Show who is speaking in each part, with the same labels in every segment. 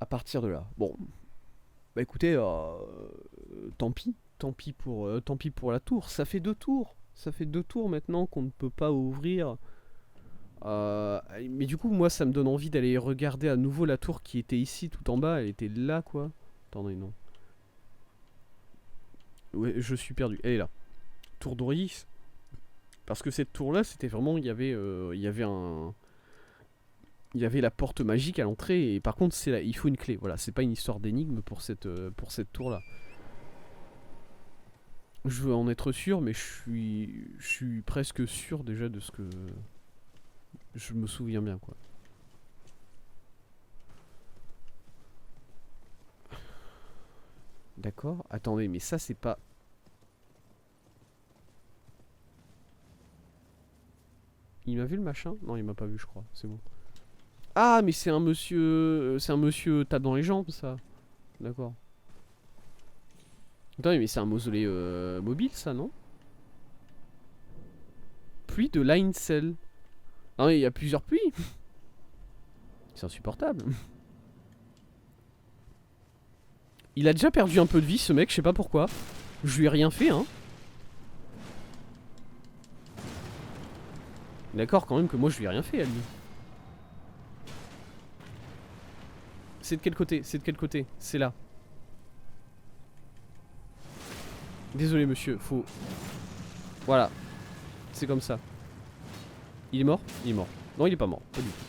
Speaker 1: partir de là. Bon, bah écoutez, tant pis. Tant pis pour la tour. Ça fait deux tours. Ça fait deux tours maintenant qu'on ne peut pas ouvrir. Mais du coup, moi, ça me donne envie d'aller regarder à nouveau la tour qui était ici, tout en bas. Elle était là, quoi. Attendez, non. Ouais, je suis perdu. Elle est là. Tour d'Oris. Parce que cette tour-là, c'était vraiment... il y avait un... Il y avait la porte magique à l'entrée. Et par contre, il faut une clé. Voilà, c'est pas une histoire d'énigme pour cette tour-là. Je veux en être sûr, mais je suis presque sûr déjà de ce que... Je me souviens bien, quoi. D'accord. Attendez, mais ça, c'est pas... Il m'a vu le machin? Non, il m'a pas vu, je crois. C'est bon. Ah, mais c'est un monsieur... C'est un monsieur tape dans les jambes, ça. D'accord. Attendez, mais c'est un mausolée mobile, ça, non? Puits de Linesel. Non, mais il y a plusieurs puits. C'est insupportable. Il a déjà perdu un peu de vie, ce mec, je sais pas pourquoi. Je lui ai rien fait, hein. D'accord, quand même, que moi, je lui ai rien fait à lui. C'est de quel côté? C'est de quel côté? C'est là. Désolé, monsieur, faut... Voilà. C'est comme ça. Il est mort? Il est mort. Non, il est pas mort. Pas du tout.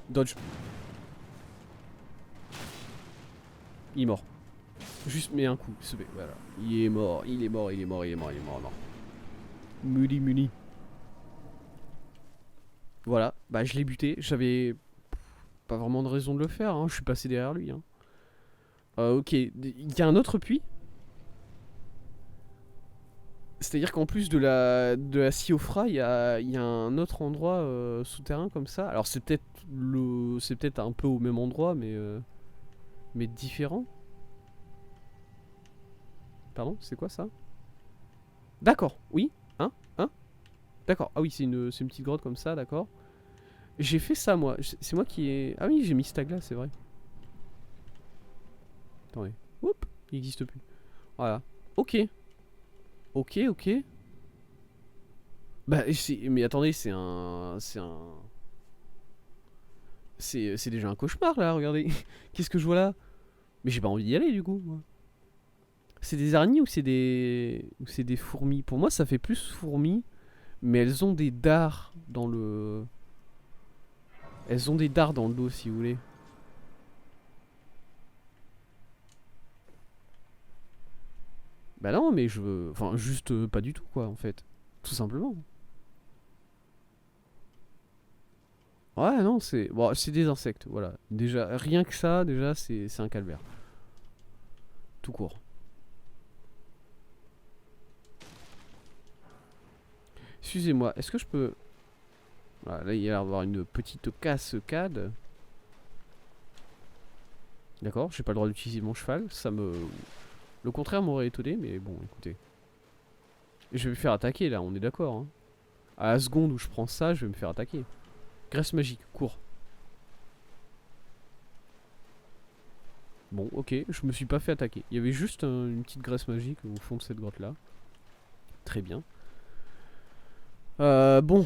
Speaker 1: Dodge. Il est mort. Juste mets un coup. Voilà. Il est mort. Il est mort. Il est mort. Il est mort. Il est mort. Mort. Muni, muni. Voilà. Bah, je l'ai buté. J'avais pas vraiment de raison de le faire. Hein. Je suis passé derrière lui. Hein. Ok. Il y a un autre puits. C'est-à-dire qu'en plus de la Siofra, il y a un autre endroit souterrain comme ça. Alors c'est peut-être un peu au même endroit, mais différent. Pardon, c'est quoi ça? D'accord, oui, hein, hein, d'accord. Ah oui, c'est une petite grotte comme ça, d'accord. J'ai fait ça moi. C'est moi qui ai. Ah oui, j'ai mis Stagla, c'est vrai. Attendez. Oups, il n'existe plus. Voilà. Ok, ok, ok. Bah, mais attendez, c'est déjà un cauchemar là, regardez. Qu'est-ce que je vois là? Mais j'ai pas envie d'y aller du coup. Moi. C'est des araignées ou c'est des fourmis? Pour moi, ça fait plus fourmis, mais elles ont des dards dans le. Elles ont des dards dans le dos, si vous voulez. Bah non, mais je veux. Enfin, juste pas du tout, quoi, en fait. Tout simplement. Ouais, non, c'est. Bon, c'est des insectes, voilà. Déjà, rien que ça, déjà, c'est un calvaire. Tout court. Excusez-moi, est-ce que je peux. Voilà, là, il y a l'air d'avoir une petite cascade. D'accord, j'ai pas le droit d'utiliser mon cheval. Ça me. Le contraire m'aurait étonné, mais bon, écoutez. Je vais me faire attaquer là, on est d'accord. Hein. À la seconde où je prends ça, je vais me faire attaquer. Graisse magique, cours. Bon, ok, je me suis pas fait attaquer. Il y avait juste une petite graisse magique au fond de cette grotte là. Très bien. Bon,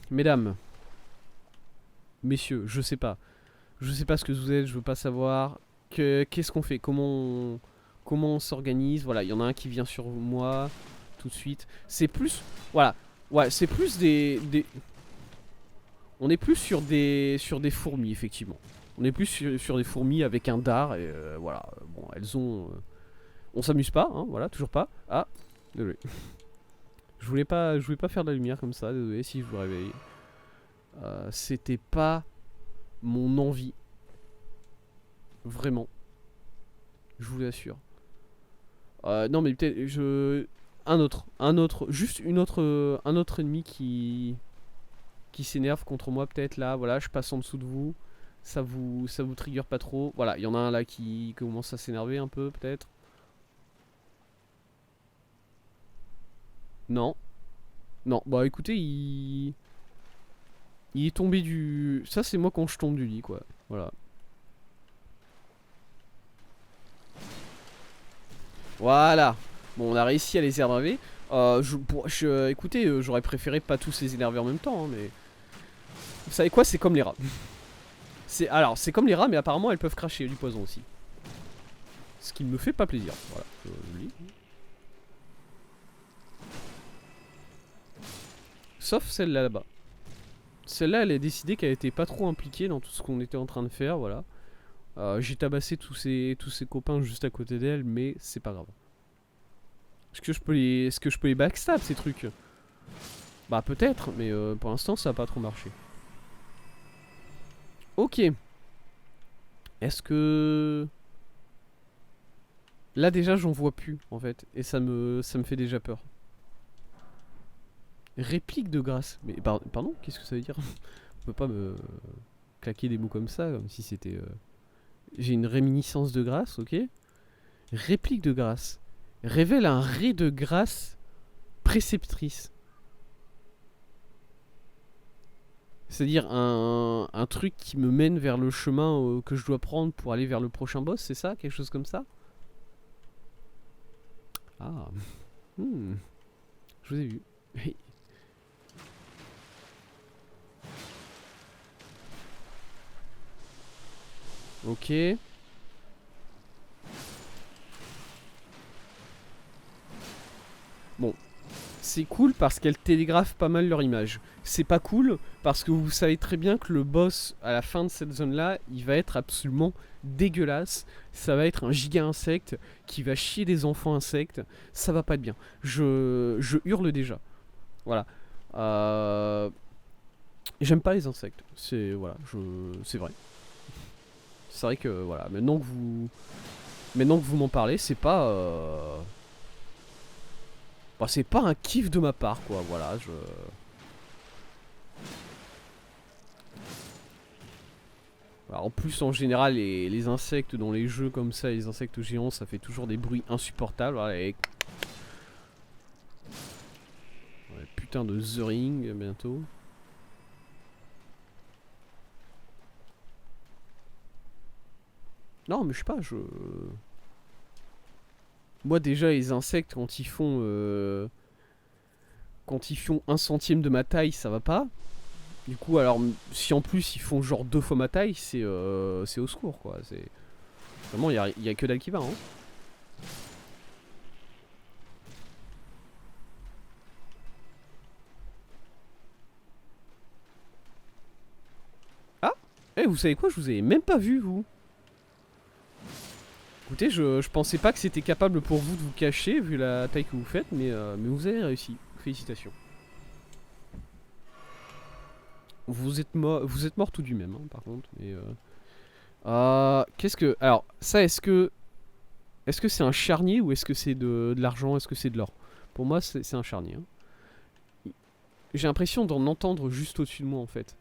Speaker 1: mesdames, messieurs, je sais pas. Je sais pas ce que vous êtes, je veux pas savoir. Qu'est-ce qu'on fait? Comment on s'organise? Voilà, il y en a un qui vient sur moi tout de suite. C'est plus. Voilà. Ouais, c'est plus on est plus sur des fourmis, effectivement. On est plus sur des fourmis avec un dard, et voilà. Bon, elles ont. On s'amuse pas, hein, voilà, toujours pas. Ah, désolé. Je voulais pas faire de la lumière comme ça, désolé si je vous réveille. C'était pas mon envie. Vraiment. Je vous l'assure. Non, mais peut-être. Un autre. Juste un autre ennemi qui s'énerve contre moi, peut-être là. Voilà, je passe en dessous de vous. Ça vous trigger pas trop. Voilà, il y en a un là qui commence à s'énerver un peu, peut-être. Non. Non, bah écoutez, il. Il est tombé du... Ça c'est moi quand je tombe du lit quoi. Voilà. Voilà. Bon on a réussi à les énerver. Écoutez, j'aurais préféré pas tous les énerver en même temps, hein, mais... Vous savez quoi, c'est comme les rats. Alors, c'est comme les rats, mais apparemment elles peuvent cracher du poison aussi. Ce qui ne me fait pas plaisir. Voilà, je le lis. Sauf celle-là là-bas. Celle-là, elle a décidé qu'elle était pas trop impliquée dans tout ce qu'on était en train de faire, voilà. J'ai tabassé tous ses copains juste à côté d'elle, mais c'est pas grave. Est-ce que je peux les backstab ces trucs? Bah peut-être, mais pour l'instant ça a pas trop marché. Ok. Est-ce que... Là déjà j'en vois plus en fait, et ça me fait déjà peur. Réplique de grâce. Mais pardon, qu'est-ce que ça veut dire? On peut pas me claquer des mots comme ça, comme si c'était... J'ai une réminiscence de grâce, ok. Réplique de grâce. Révèle un ray de grâce préceptrice. C'est-à-dire un truc qui me mène vers le chemin que je dois prendre pour aller vers le prochain boss, c'est ça? Quelque chose comme ça? Ah. Je vous ai vu. Ok. Bon. C'est cool parce qu'elle télégraphe pas mal leur image. C'est pas cool parce que vous savez très bien que le boss à la fin de cette zone là, il va être absolument dégueulasse. Ça va être un giga insecte qui va chier des enfants insectes. Ça va pas être bien. Je hurle déjà. Voilà. J'aime pas les insectes. C'est voilà, c'est vrai. C'est vrai que voilà, maintenant que vous m'en parlez, c'est pas bah, c'est pas un kiff de ma part quoi, voilà, Alors, en plus en général les insectes dans les jeux comme ça, les insectes géants, ça fait toujours des bruits insupportables, voilà, et... Ouais, putain de The Ring bientôt. Non mais je sais pas, moi déjà les insectes quand ils font 1 centième de ma taille, ça va pas. Du coup, alors, si en plus ils font genre 2 fois ma taille, c'est au secours quoi. C'est vraiment, y a que dalle qui va. Hein. Ah, vous savez quoi, je vous ai même pas vu vous. Écoutez, je pensais pas que c'était capable pour vous de vous cacher vu la taille que vous faites, mais vous avez réussi. Félicitations. Vous êtes mort tout du même, hein, par contre. Mais qu'est-ce que... Alors, ça, est-ce que c'est un charnier ou est-ce que c'est de l'argent? Est-ce que c'est de l'or? Pour moi, c'est un charnier. Hein. J'ai l'impression d'en entendre juste au-dessus de moi, en fait.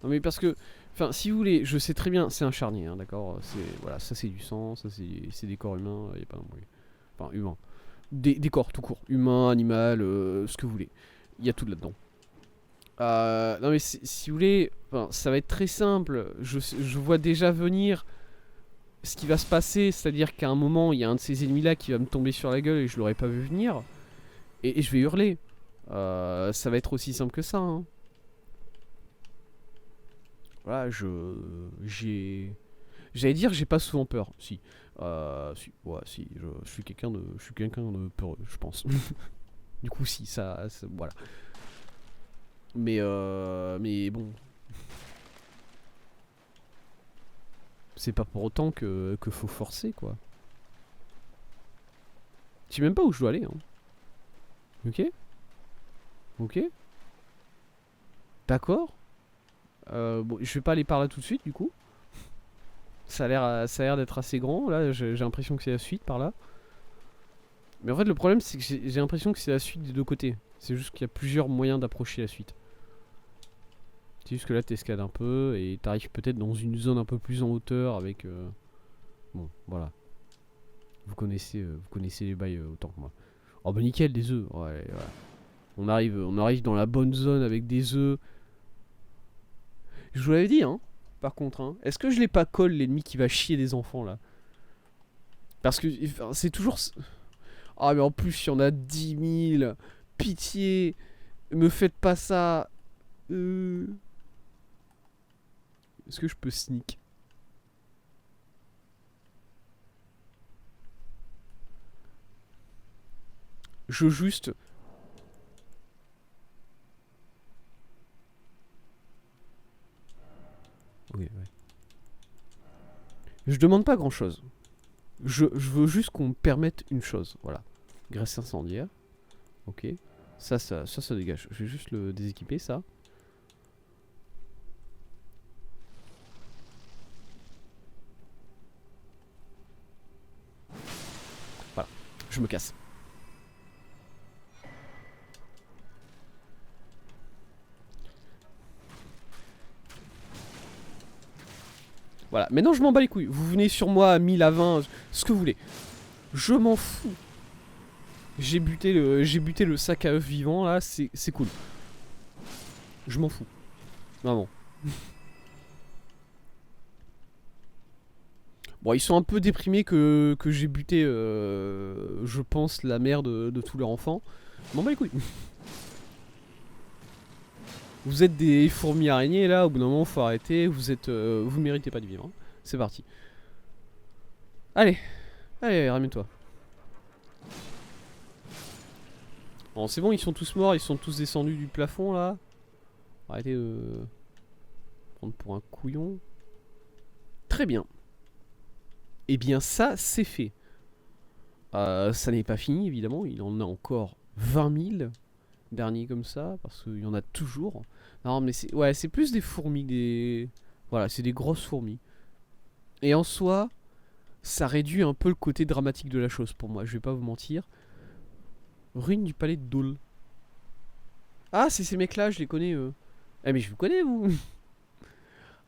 Speaker 1: Non, mais parce que... Enfin, si vous voulez, je sais très bien, c'est un charnier, hein, d'accord. Voilà, ça c'est du sang, ça c'est des corps humains, y a pas d'embrouille. Enfin, humains. Des corps tout court. Humain, animal, ce que vous voulez. Il y a tout là-dedans. Non mais si vous voulez, ça va être très simple. Je vois déjà venir ce qui va se passer, c'est-à-dire qu'à un moment, il y a un de ces ennemis-là qui va me tomber sur la gueule et je l'aurais pas vu venir. Et je vais hurler. Ça va être aussi simple que ça. Hein. Voilà, j'allais dire, j'ai pas souvent peur. Si. Si, je suis quelqu'un de peureux, je pense. Du coup, si, voilà. Mais bon, c'est pas pour autant que faut forcer, quoi. Je sais même pas où je dois aller, hein. Ok. Ok. D'accord. Bon, je vais pas aller par là tout de suite, du coup. Ça a l'air d'être assez grand. Là, j'ai l'impression que c'est la suite par là. Mais en fait, le problème, c'est que j'ai l'impression que c'est la suite des deux côtés. C'est juste qu'il y a plusieurs moyens d'approcher la suite. C'est juste que là, t'escalades un peu et t'arrives peut-être dans une zone un peu plus en hauteur avec... Bon, voilà. Vous connaissez les bails autant que moi. Oh bah nickel, des œufs. Ouais, voilà. On arrive dans la bonne zone avec des œufs. Je vous l'avais dit, hein. Par contre, hein. Est-ce que je l'ai pas call l'ennemi qui va chier des enfants là? Parce que c'est toujours. Ah mais en plus il y en a 10 000. Pitié. Me faites pas ça. Est-ce que je peux sneak? Je juste. Oui, ouais. Je demande pas grand chose. Je veux juste qu'on me permette une chose. Voilà. Graisse incendiaire. Ok. Ça dégage. Je vais juste le déséquiper, ça. Voilà. Je me casse. Voilà. Maintenant, je m'en bats les couilles. Vous venez sur moi à 1000, à 20, ce que vous voulez. Je m'en fous. J'ai buté le sac à œufs vivant, là. C'est cool. Je m'en fous. Vraiment. Bon, ils sont un peu déprimés que j'ai buté, je pense, la mère de tous leurs enfants. M'en bats les couilles. Vous êtes des fourmis araignées là, au bout d'un moment faut arrêter, vous méritez pas de vivre. Hein. C'est parti. Allez, allez, ramène-toi. Bon, c'est bon, ils sont tous morts, ils sont tous descendus du plafond là. Arrêtez de prendre pour un couillon. Très bien. Eh bien ça, c'est fait. Ça n'est pas fini évidemment, il en a encore 20 000 derniers comme ça, parce qu'il y en a toujours. Non mais c'est plus des fourmis, voilà, c'est des grosses fourmis. Et en soi, ça réduit un peu le côté dramatique de la chose pour moi, je vais pas vous mentir. Ruine du palais de Dole. Ah, c'est ces mecs là, je les connais eux. Eh mais je vous connais vous.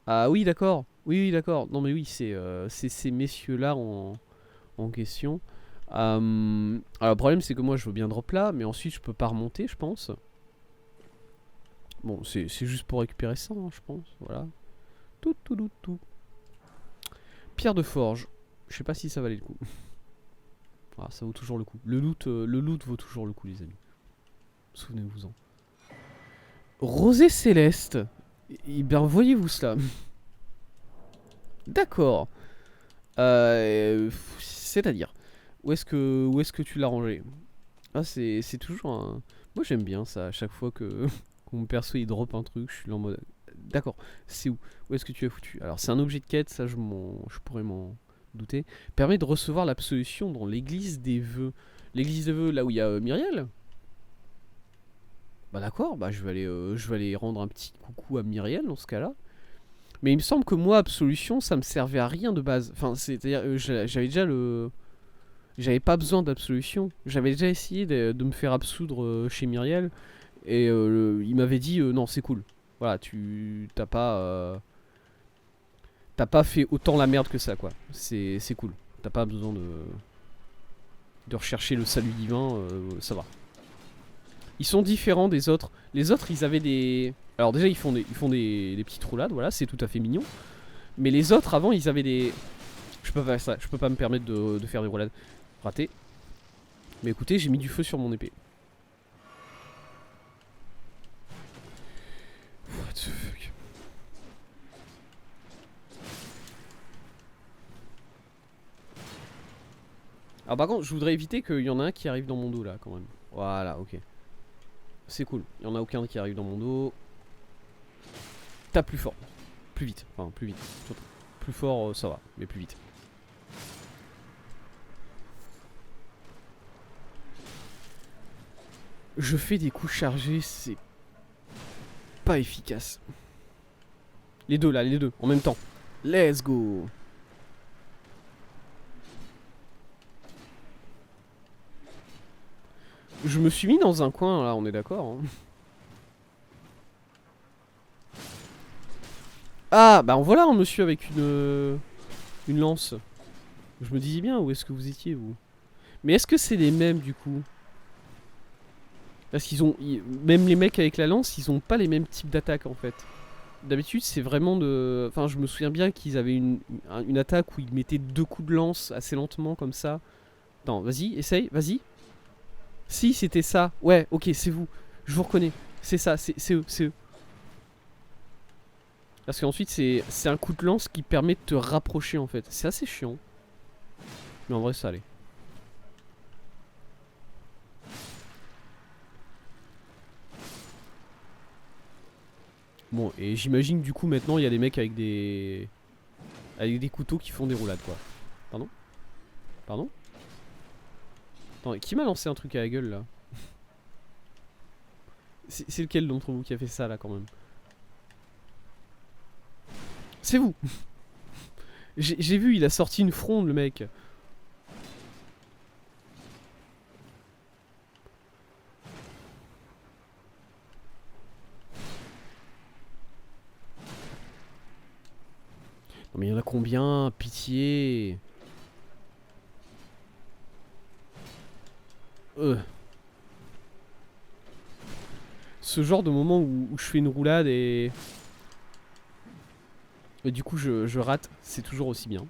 Speaker 1: Ah oui d'accord, oui d'accord. Non mais oui, c'est ces messieurs là en question. Alors le problème c'est que moi je veux bien drop là, mais ensuite je peux pas remonter je pense. Bon c'est juste pour récupérer ça hein, je pense, voilà. Tout. Pierre de forge, je sais pas si ça valait le coup. Ah, ça vaut toujours le coup. Le loot vaut toujours le coup les amis. Souvenez-vous-en. Rosée céleste. Eh bien voyez-vous cela. D'accord. C'est-à-dire, où est-ce que tu l'as rangé? Ah c'est toujours un... Moi j'aime bien ça, à chaque fois que mon perso il drop un truc, je suis là en mode... D'accord, c'est où? Où est-ce que tu as foutu? Alors c'est un objet de quête, ça je pourrais m'en douter. Permet de recevoir l'absolution dans l'église des vœux. L'église des vœux, là où il y a Myriel? Bah d'accord, bah je vais aller rendre un petit coucou à Myriel dans ce cas-là. Mais il me semble que moi, absolution, ça me servait à rien de base. Enfin, c'est-à-dire, j'avais déjà le... J'avais pas besoin d'absolution. J'avais déjà essayé de me faire absoudre chez Myriel. Et il m'avait dit, non, c'est cool. Voilà, t'as pas fait autant la merde que ça, quoi. C'est cool. T'as pas besoin de rechercher le salut divin, ça va. Ils sont différents des autres. Les autres, ils avaient des... Alors déjà, ils font des petites roulades, voilà, c'est tout à fait mignon. Mais les autres, avant, ils avaient des... Je peux pas faire ça, je peux pas me permettre de faire des roulades. Raté. Mais écoutez, j'ai mis du feu sur mon épée. What the fuck. Alors par contre, je voudrais éviter qu'il y en a un qui arrive dans mon dos là, quand même. Voilà, ok. C'est cool, il y en a aucun qui arrive dans mon dos. Tape plus fort. Plus vite, enfin plus vite. Surtout. Plus fort, ça va, mais plus vite. Je fais des coups chargés, c'est pas efficace. Les deux là, les deux, en même temps. Let's go. Je me suis mis dans un coin là, on est d'accord hein. Ah bah voilà un monsieur avec une lance. Je me disais bien où est-ce que vous étiez, vous. Mais est-ce que c'est les mêmes, du coup? Parce qu'ils ont... Même les mecs avec la lance, ils ont pas les mêmes types d'attaques, en fait. D'habitude, c'est vraiment de... Enfin, je me souviens bien qu'ils avaient une attaque où ils mettaient 2 coups de lance assez lentement, comme ça. Attends, vas-y, essaye, vas-y. Si, c'était ça. Ouais, ok, c'est vous. Je vous reconnais. C'est ça, c'est eux, c'est eux. Parce qu'ensuite, c'est un coup de lance qui permet de te rapprocher, en fait. C'est assez chiant. Mais en vrai, ça allait. Bon, et j'imagine du coup maintenant il y a des mecs avec des couteaux qui font des roulades, quoi. Pardon? Pardon? Attends, qui m'a lancé un truc à la gueule là? C'est lequel d'entre vous qui a fait ça là quand même? C'est vous! J'ai vu, il a sorti une fronde le mec. Non mais il y en a combien? Pitié! Ce genre de moment où je fais une roulade et du coup je rate, c'est toujours aussi bien.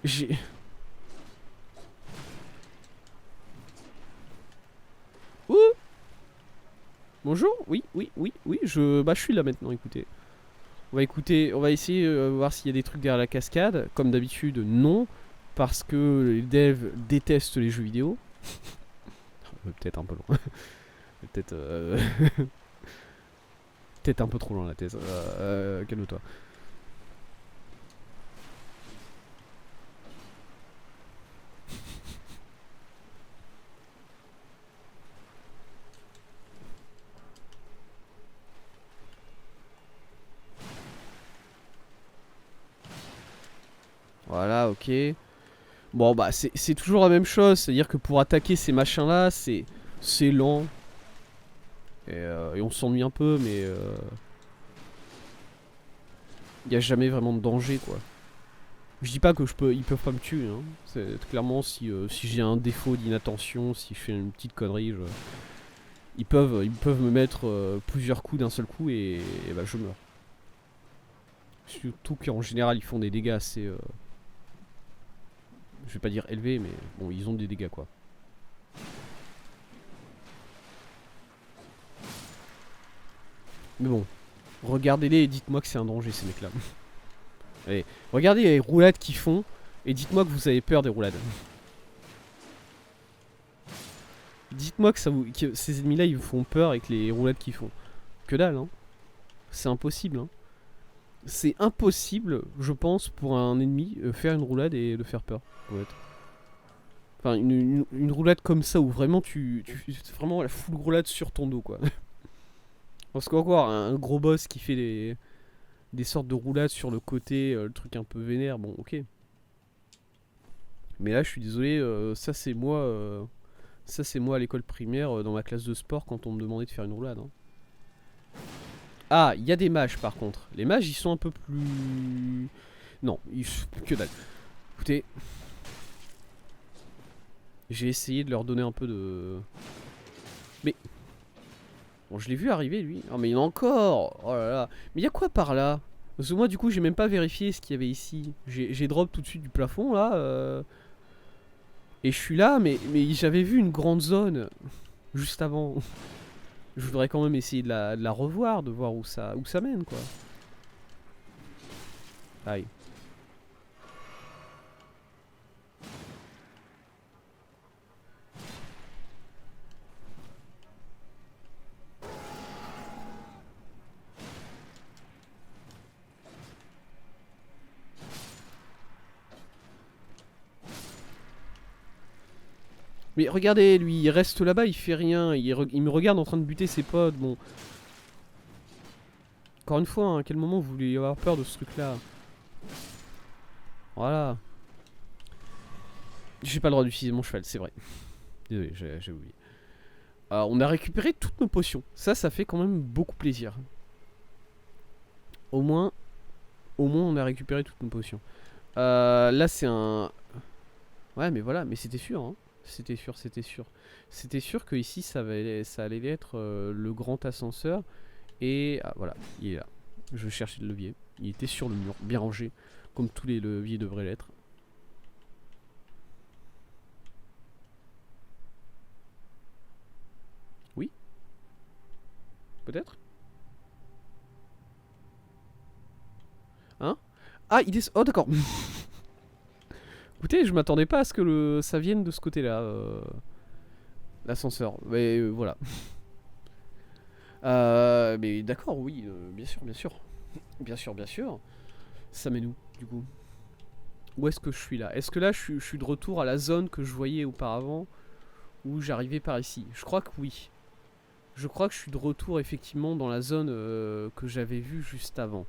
Speaker 1: J'ai... Ouh! Bonjour? Oui, oui, oui, oui, je suis là maintenant, écoutez. On va essayer voir s'il y a des trucs derrière la cascade. Comme d'habitude, non. Parce que les devs détestent les jeux vidéo. Peut-être un peu loin. Peut-être... Peut-être un peu trop loin la thèse. Calme-toi. Voilà, ok. Bon, bah, c'est toujours la même chose. C'est-à-dire que pour attaquer ces machins-là, c'est lent. Et on s'ennuie un peu, mais... il n'y a jamais vraiment de danger, quoi. Je dis pas que ils peuvent pas me tuer, hein. C'est clairement si j'ai un défaut d'inattention, si je fais une petite connerie, ils peuvent me mettre plusieurs coups d'un seul coup et bah je meurs. Surtout qu'en général ils font des dégâts assez, je vais pas dire élevés, mais bon ils ont des dégâts quoi. Mais bon, regardez-les et dites-moi que c'est un danger ces mecs-là. Allez, regardez les roulades qu'ils font et dites-moi que vous avez peur des roulades. Dites-moi que, que ces ennemis-là ils vous font peur avec les roulades qu'ils font. Que dalle, hein. C'est impossible, hein. C'est impossible, je pense, pour un ennemi faire une roulade et de faire peur. Enfin, une roulade comme ça où vraiment tu vraiment la full roulade sur ton dos, quoi. Parce qu'encore, un gros boss qui fait des sortes de roulades sur le côté, le truc un peu vénère, bon, ok. Mais là, je suis désolé, ça c'est moi à l'école primaire, dans ma classe de sport, quand on me demandait de faire une roulade. Hein. Ah, il y a des mages par contre. Les mages, ils sont un peu plus... Non, que dalle. Écoutez, j'ai essayé de leur donner un peu de... Mais... Bon, je l'ai vu arriver, lui. Oh, mais il y en a encore. Oh là là. Mais il y a quoi par là? Parce que moi, du coup, j'ai même pas vérifié ce qu'il y avait ici. J'ai drop tout de suite du plafond, là. Et je suis là, mais j'avais vu une grande zone juste avant. Je voudrais quand même essayer de la revoir, de voir où ça mène, quoi. Aïe. Mais regardez, lui, il reste là-bas, il fait rien. Il me regarde en train de buter ses potes, bon. Encore une fois, hein, à quel moment vous voulez avoir peur de ce truc-là? Voilà. J'ai pas le droit d'utiliser mon cheval, c'est vrai. Désolé, j'ai oublié. On a récupéré toutes nos potions. Ça fait quand même beaucoup plaisir. Au moins on a récupéré toutes nos potions. Là c'est un... Ouais mais voilà, mais c'était sûr hein. C'était sûr, c'était sûr. C'était sûr que ici ça allait être le grand ascenseur. Et ah, voilà, il est là. Je cherchais le levier. Il était sur le mur, bien rangé, comme tous les leviers devraient l'être. Oui, peut-être. Hein? Ah, il est... Oh d'accord. Écoutez, je m'attendais pas à ce que ça vienne de ce côté-là, l'ascenseur. Mais voilà. Mais d'accord, oui, bien sûr, bien sûr. Bien sûr, bien sûr. Ça mène où, du coup? Où est-ce que je suis là? Est-ce que là, je suis de retour à la zone que je voyais auparavant, où j'arrivais par ici? Je crois que oui. Je crois que je suis de retour effectivement dans la zone que j'avais vue juste avant.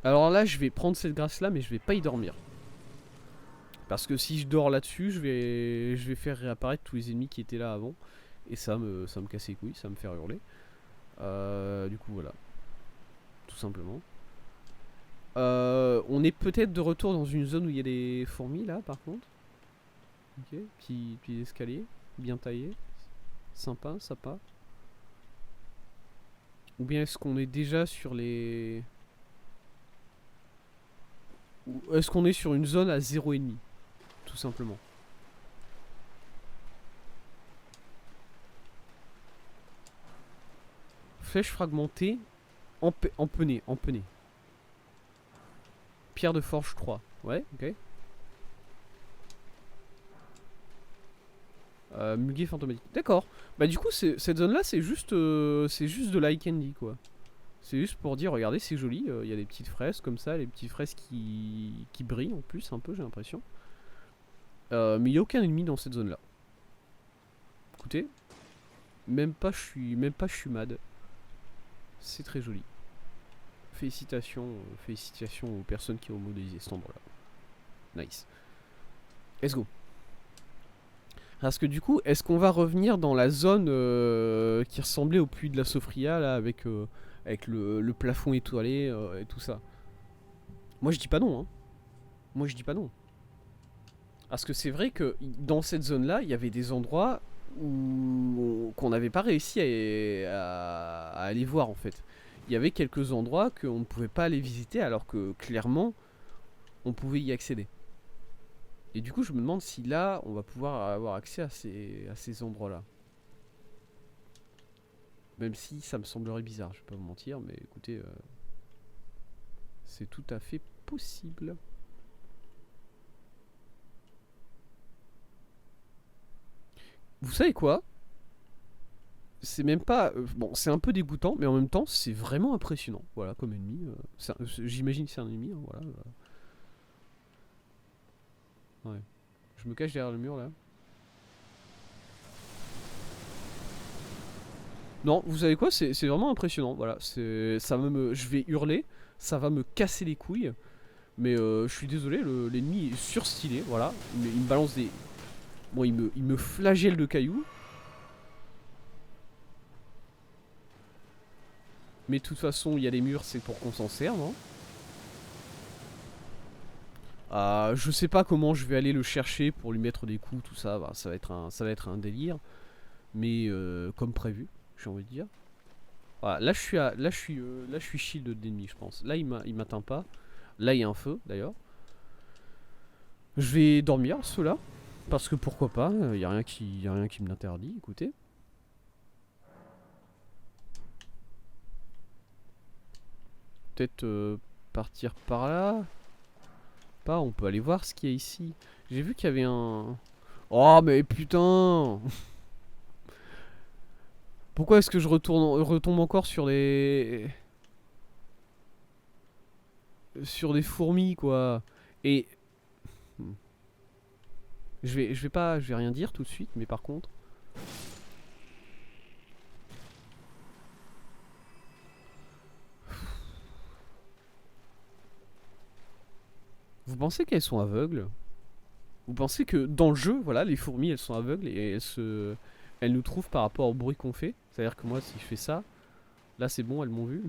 Speaker 1: Alors là, je vais prendre cette grâce là, mais je vais pas y dormir. Parce que si je dors là-dessus, je vais faire réapparaître tous les ennemis qui étaient là avant. Et ça me casse les couilles, ça me fait hurler. Du coup, voilà. Tout simplement. On est peut-être de retour dans une zone où il y a des fourmis là, par contre. Ok, petit escalier, bien taillé. Sympa, sympa. Ou bien est-ce qu'on est déjà sur les... Ou est-ce qu'on est sur une zone à 0,5 tout simplement. Flèche fragmentée, empenée. Pierre de forge 3. Ouais, ok. Muguet fantomatique. D'accord. Bah du coup, cette zone-là, c'est juste de l'eye candy, quoi. C'est juste pour dire, regardez, c'est joli. Il y a des petites fraises comme ça, les petites fraises qui brillent en plus, un peu, j'ai l'impression. Mais il n'y a aucun ennemi dans cette zone-là. Écoutez, même pas je suis mad. C'est très joli. Félicitations aux personnes qui ont modélisé cet endroit-là. Nice. Let's go. Parce que du coup, est-ce qu'on va revenir dans la zone qui ressemblait au puits de la Sofria, là, avec le plafond étoilé et tout ça? Moi je dis pas non, hein. Moi je dis pas non. Parce que c'est vrai que dans cette zone-là, il y avait des endroits qu'on n'avait pas réussi à aller voir en fait. Il y avait quelques endroits qu'on ne pouvait pas aller visiter alors que clairement on pouvait y accéder. Et du coup je me demande si là on va pouvoir avoir accès à ces endroits-là. Même si ça me semblerait bizarre, je vais pas vous mentir, mais écoutez, c'est tout à fait possible. Vous savez quoi? C'est même pas... bon, c'est un peu dégoûtant, mais en même temps, c'est vraiment impressionnant. Voilà, comme ennemi. J'imagine que c'est un ennemi, hein, voilà. Ouais. Je me cache derrière le mur, là. Non, vous savez quoi? C'est vraiment impressionnant, voilà. Je vais hurler, ça va me casser les couilles. Mais je suis désolé, l'ennemi est surstylé, voilà. Il me balance des... Bon, il me flagelle de cailloux. Mais de toute façon, il y a des murs, c'est pour qu'on s'en serve, hein. Je sais pas comment je vais aller le chercher pour lui mettre des coups, tout ça. Bah, ça va être un délire. Mais comme prévu, j'ai envie de dire. Voilà, là je suis shield d'ennemi, je pense. Là, il m'atteint pas. Là, il y a un feu, d'ailleurs. Je vais dormir, ceux-là. Parce que pourquoi pas, il y a rien qui me l'interdit, écoutez. Peut-être partir par là. Pas, on peut aller voir ce qu'il y a ici. J'ai vu qu'il y avait un... Oh mais putain. Pourquoi est-ce que je retombe encore sur des fourmis quoi? Et je vais rien dire tout de suite, mais par contre, vous pensez qu'elles sont aveugles? Vous pensez que dans le jeu, voilà, les fourmis elles sont aveugles et elles nous trouvent par rapport au bruit qu'on fait? C'est-à-dire que moi si je fais ça, là c'est bon, elles m'ont vu.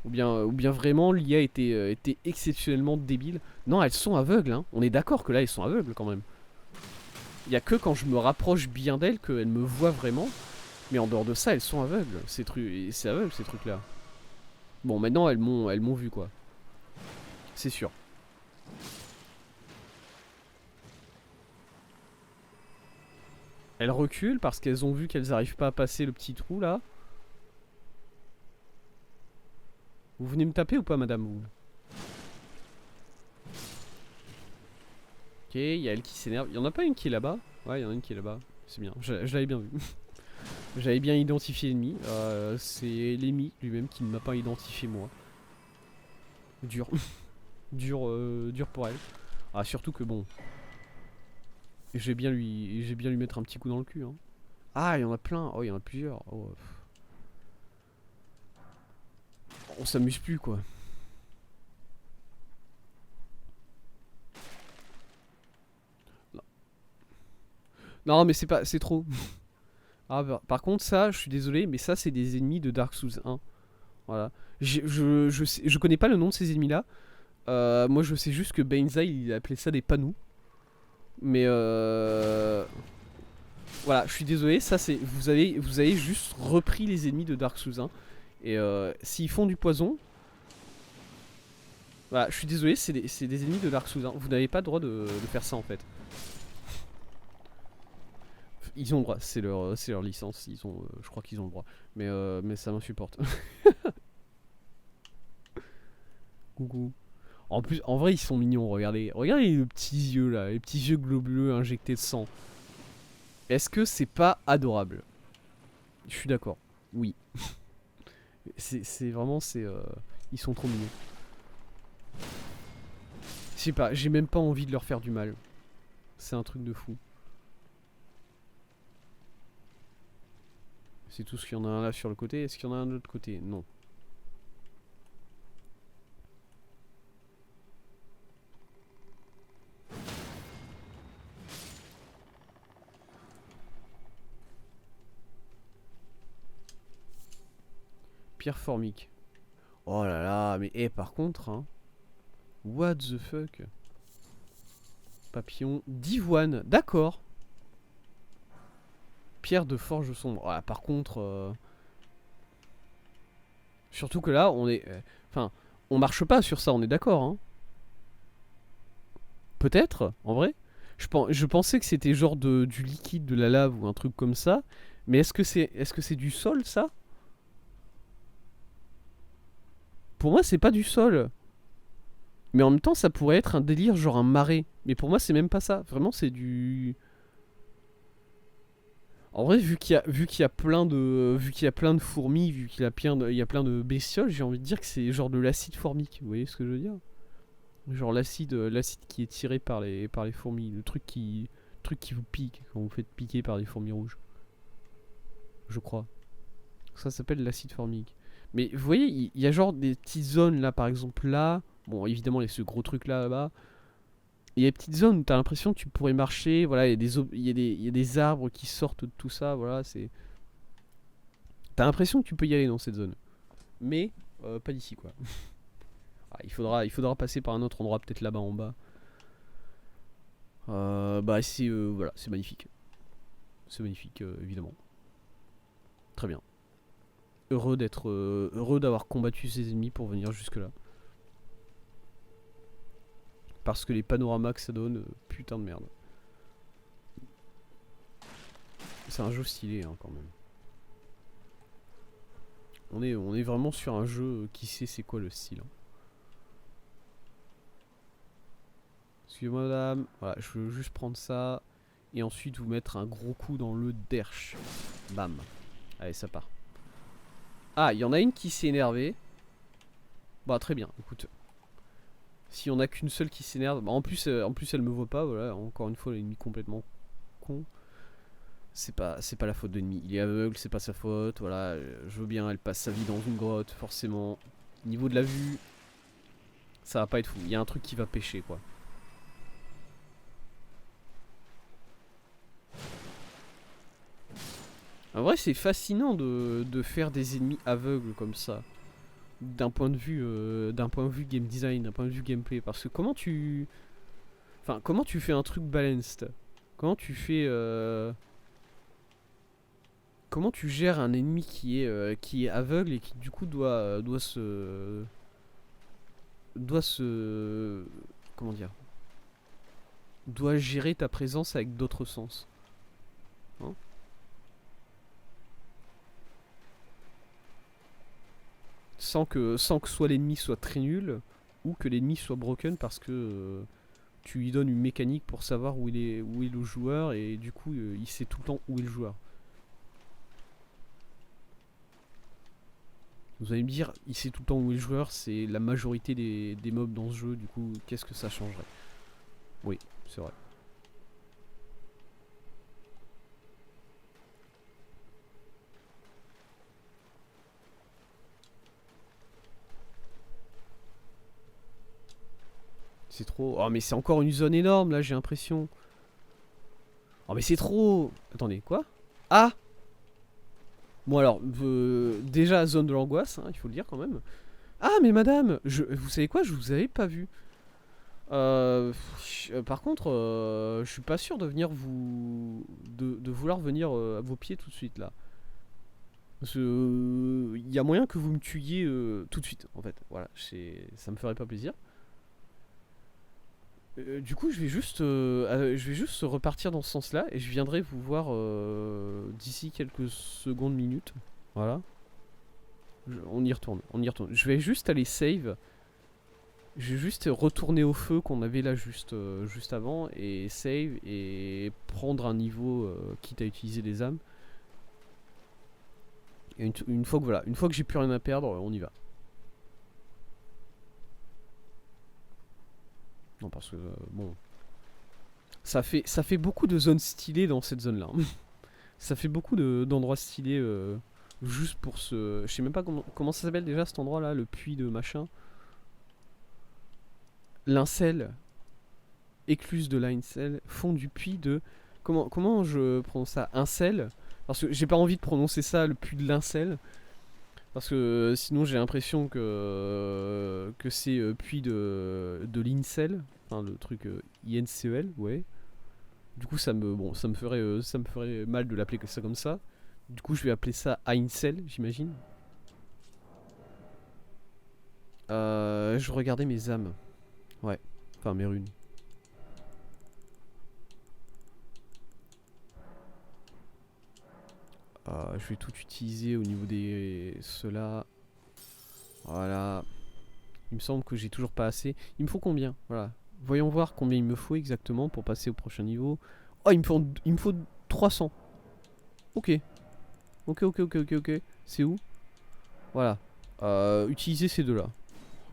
Speaker 1: Ou bien vraiment l'IA était exceptionnellement débile. Non, elles sont aveugles, hein. On est d'accord que là, elles sont aveugles quand même. Il y a que quand je me rapproche bien d'elles qu'elles me voient vraiment. Mais en dehors de ça, elles sont aveugles. C'est aveugle ces trucs-là. Bon, maintenant elles m'ont vu quoi. C'est sûr. Elles reculent parce qu'elles ont vu qu'elles n'arrivent pas à passer le petit trou là. Vous venez me taper ou pas, madame vous? Ok, il y a elle qui s'énerve. Il y en a pas une qui est là-bas? Ouais, il y en a une qui est là-bas. C'est bien, je l'avais bien vu. J'avais bien identifié l'ennemi. C'est l'ennemi lui-même qui ne m'a pas identifié moi. Dur. Dur pour elle. Ah, surtout que bon. Je vais bien lui mettre un petit coup dans le cul. Hein. Ah, il y en a plein. Oh, il y en a plusieurs. Oh. On s'amuse plus quoi. Non, mais c'est trop. Ah, par contre, ça, je suis désolé, mais ça, c'est des ennemis de Dark Souls 1. Voilà. Je connais pas le nom de ces ennemis-là. Moi, je sais juste que Banzai, il appelait ça des panous. Mais voilà, je suis désolé, ça c'est. Vous avez juste repris les ennemis de Dark Souls 1. Et s'ils font du poison. Voilà, je suis désolé, c'est des ennemis de Dark Souls 1. Vous n'avez pas le droit de faire ça en fait. Ils ont le droit, c'est leur licence, je crois qu'ils ont le droit. Mais ça m'insupporte. Coucou. En plus, en vrai, ils sont mignons, regardez. Regardez les petits yeux là, les petits yeux globuleux injectés de sang. Est-ce que c'est pas adorable? Je suis d'accord, oui. C'est vraiment, ils sont trop mignons. Je sais pas, j'ai même pas envie de leur faire du mal. C'est un truc de fou. C'est tout ce qu'il y en a un là sur le côté. Est-ce qu'il y en a un de l'autre côté? Non. Pierre formique. Oh là là, mais par contre, hein. What the fuck? Papillon d'ivoine, d'accord. Pierre de forge sombre. Ah, par contre, surtout que là, on est, enfin, on marche pas sur ça, on est d'accord, hein. Peut-être, en vrai. Je pensais que c'était genre du liquide, de la lave ou un truc comme ça. Mais est-ce que c'est du sol ça? Pour moi, c'est pas du sol. Mais en même temps, ça pourrait être un délire, genre un marais. Mais pour moi, c'est même pas ça. Vraiment, c'est du. En vrai, vu qu'il y a plein de fourmis, vu qu'il y a il y a plein de bestioles, j'ai envie de dire que c'est genre de l'acide formique. Vous voyez ce que je veux dire? Genre l'acide qui est tiré par les fourmis, truc qui vous pique quand vous faites piquer par des fourmis rouges. Je crois. Ça s'appelle l'acide formique. Mais vous voyez, il y a genre des petites zones là, par exemple là. Bon, évidemment, il y a ce gros truc là-bas. Il y a des petites zones où t'as l'impression que tu pourrais marcher. Voilà, il y a des arbres qui sortent de tout ça. Voilà, c'est. T'as l'impression que tu peux y aller dans cette zone. Mais pas d'ici quoi. Ah, il faudra passer par un autre endroit, peut-être là-bas en bas. Bah, voilà, c'est magnifique. C'est magnifique, évidemment. Très bien. Heureux d'avoir combattu ses ennemis pour venir jusque là. Parce que les panoramas que ça donne, putain de merde. C'est un jeu stylé hein, quand même. On est vraiment sur un jeu qui sait c'est quoi le style. Hein. Excusez-moi madame, voilà, je veux juste prendre ça et ensuite vous mettre un gros coup dans le derche. Bam. Allez, ça part. Ah, il y en a une qui s'est énervée. Bah très bien, écoute. Si on a qu'une seule qui s'énerve, bah, en plus elle me voit pas, voilà, encore une fois l'ennemi complètement con. C'est pas la faute de l'ennemi, il est aveugle, c'est pas sa faute, voilà, je veux bien, elle passe sa vie dans une grotte, forcément. Niveau de la vue, ça va pas être fou, il y a un truc qui va pêcher quoi. En vrai c'est fascinant de faire des ennemis aveugles comme ça. d'un point de vue game design, d'un point de vue gameplay. Parce que comment tu fais un truc balanced? Comment tu fais, comment tu gères un ennemi qui est aveugle et qui du coup doit se, comment dire, doit gérer ta présence avec d'autres sens, hein? Sans que soit l'ennemi soit très nul ou que l'ennemi soit broken parce que tu lui donnes une mécanique pour savoir où est le joueur et du coup il sait tout le temps où est le joueur. Vous allez me dire, il sait tout le temps où est le joueur, c'est la majorité des mobs dans ce jeu, du coup qu'est-ce que ça changerait? Oui, c'est vrai. C'est trop. Oh mais c'est encore une zone énorme là, j'ai l'impression. Oh mais c'est trop. Attendez, quoi? Ah! Bon alors, déjà zone de l'angoisse, hein, il faut le dire quand même. Ah mais madame, vous savez quoi, je vous avais pas vu. Par contre, je suis pas sûr de venir de vouloir venir à vos pieds tout de suite là. Parce que il y a moyen que vous me tuiez tout de suite en fait. Voilà, ça me ferait pas plaisir. Du coup, je vais juste repartir dans ce sens-là et je viendrai vous voir d'ici quelques secondes, minutes. Voilà. On y retourne, on y retourne. Je vais juste aller save. Je vais juste retourner au feu qu'on avait là juste avant et save et prendre un niveau quitte à utiliser des âmes. Et une fois que voilà, une fois que j'ai plus rien à perdre, on y va. Non parce que bon, ça fait beaucoup de zones stylées dans cette zone-là. Ça fait beaucoup d'endroits stylés juste pour ce. Je sais même pas comment ça s'appelle déjà cet endroit-là, le puits de machin. Lincel, écluse de Lincel, fond du puits de. Comment je prononce ça? Incel? Parce que j'ai pas envie de prononcer ça, le puits de Lincel. Parce que sinon j'ai l'impression que c'est puits de l'Incel. Enfin le truc INCEL, ouais. Du coup ça me ferait mal de l'appeler ça comme ça. Du coup je vais appeler ça Aincel, j'imagine. Je regardais mes âmes. Ouais, enfin mes runes. Je vais tout utiliser au niveau des ceux-là. Voilà. Il me semble que j'ai toujours pas assez. Il me faut combien? Voilà. Voyons voir combien il me faut exactement pour passer au prochain niveau. Oh, il me faut 300. Ok. Ok. C'est où? Voilà. Utiliser ces deux-là.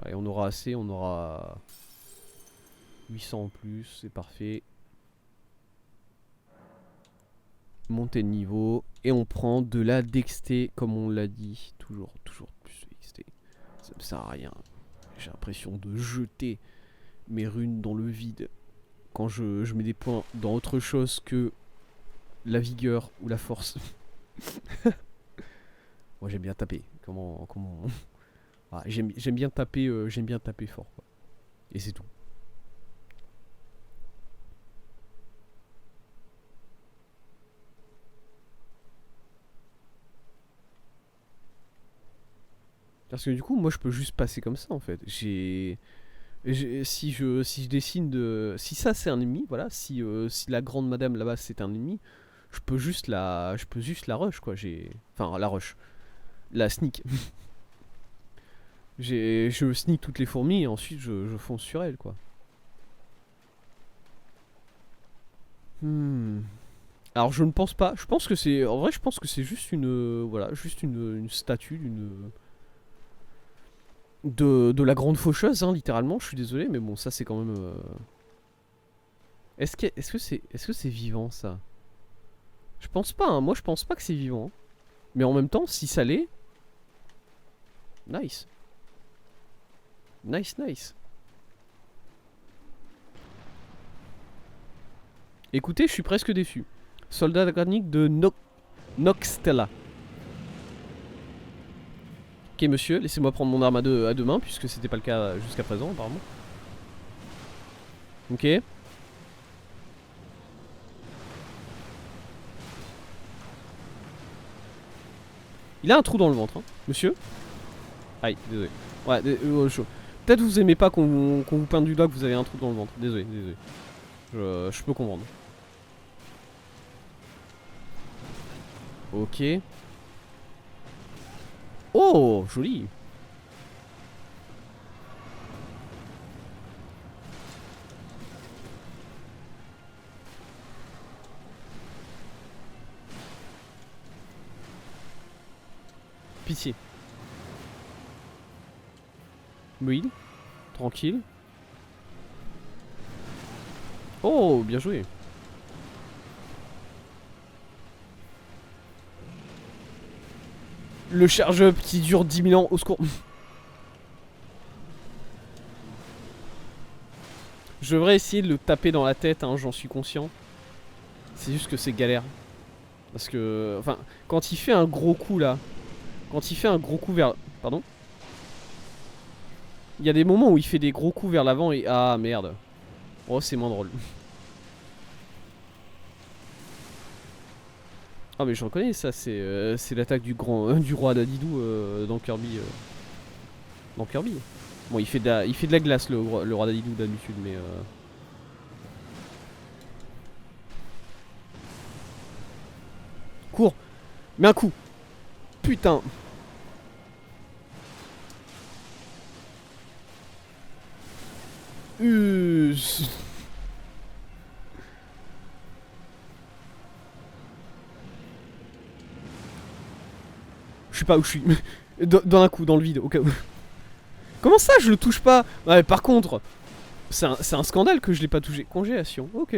Speaker 1: Allez, on aura assez, on aura 800 en plus, c'est parfait. Monter de niveau. Et on prend de la dexté, comme on l'a dit. Toujours plus de dexté. Ça me sert à rien. J'ai l'impression de jeter mes runes dans le vide quand je mets des points dans autre chose que la vigueur ou la force. Moi j'aime bien taper. Ah, j'aime bien taper fort quoi. Et c'est tout. Parce que du coup moi je peux juste passer comme ça en fait. Si je dessine de. Si ça c'est un ennemi, voilà, si la grande madame là-bas c'est un ennemi, je peux juste la rush quoi, enfin la rush. La sneak. Je sneak toutes les fourmis et ensuite je fonce sur elles quoi. Hmm. Alors je ne pense pas. Je pense que c'est. En vrai je pense que c'est juste voilà, juste une statue de la grande faucheuse, hein, littéralement, je suis désolé, mais bon ça c'est quand même. Est-ce que c'est vivant ça? Je pense pas, hein. Moi je pense pas que c'est vivant, hein. Mais en même temps, si ça l'est. Nice. Nice. Écoutez, je suis presque déçu. Soldat granique de Noxtella. Ok monsieur, laissez-moi prendre mon arme à deux mains, puisque c'était pas le cas jusqu'à présent apparemment. Ok. Il a un trou dans le ventre, hein. Monsieur. Aïe, désolé. Ouais, chaud. Peut-être vous aimez pas qu'on vous pointe du doigt que vous avez un trou dans le ventre. Désolé, désolé. Je peux comprendre. Ok. Oh, joli. Pitié. Oui. Tranquille. Oh, bien joué. Le charge-up qui dure 10 000 ans, au secours. Je devrais essayer de le taper dans la tête, hein, j'en suis conscient. C'est juste que c'est galère. Parce que... Enfin, quand il fait un gros coup là... Quand il fait un gros coup vers... Pardon? Il y a des moments où il fait des gros coups vers l'avant et... Ah merde. Oh, c'est moins drôle. Ah mais je reconnais ça, c'est l'attaque du du roi Dadidou dans Kirby. Dans Kirby. Bon, il fait de la glace le roi Dadidou d'habitude, mais... Cours. Mets un coup. Putain. Je sais pas où je suis. Dans un coup, dans le vide, au cas où. Comment ça, je le touche pas? Ouais, par contre, c'est un scandale que je l'ai pas touché. Congélation, ok.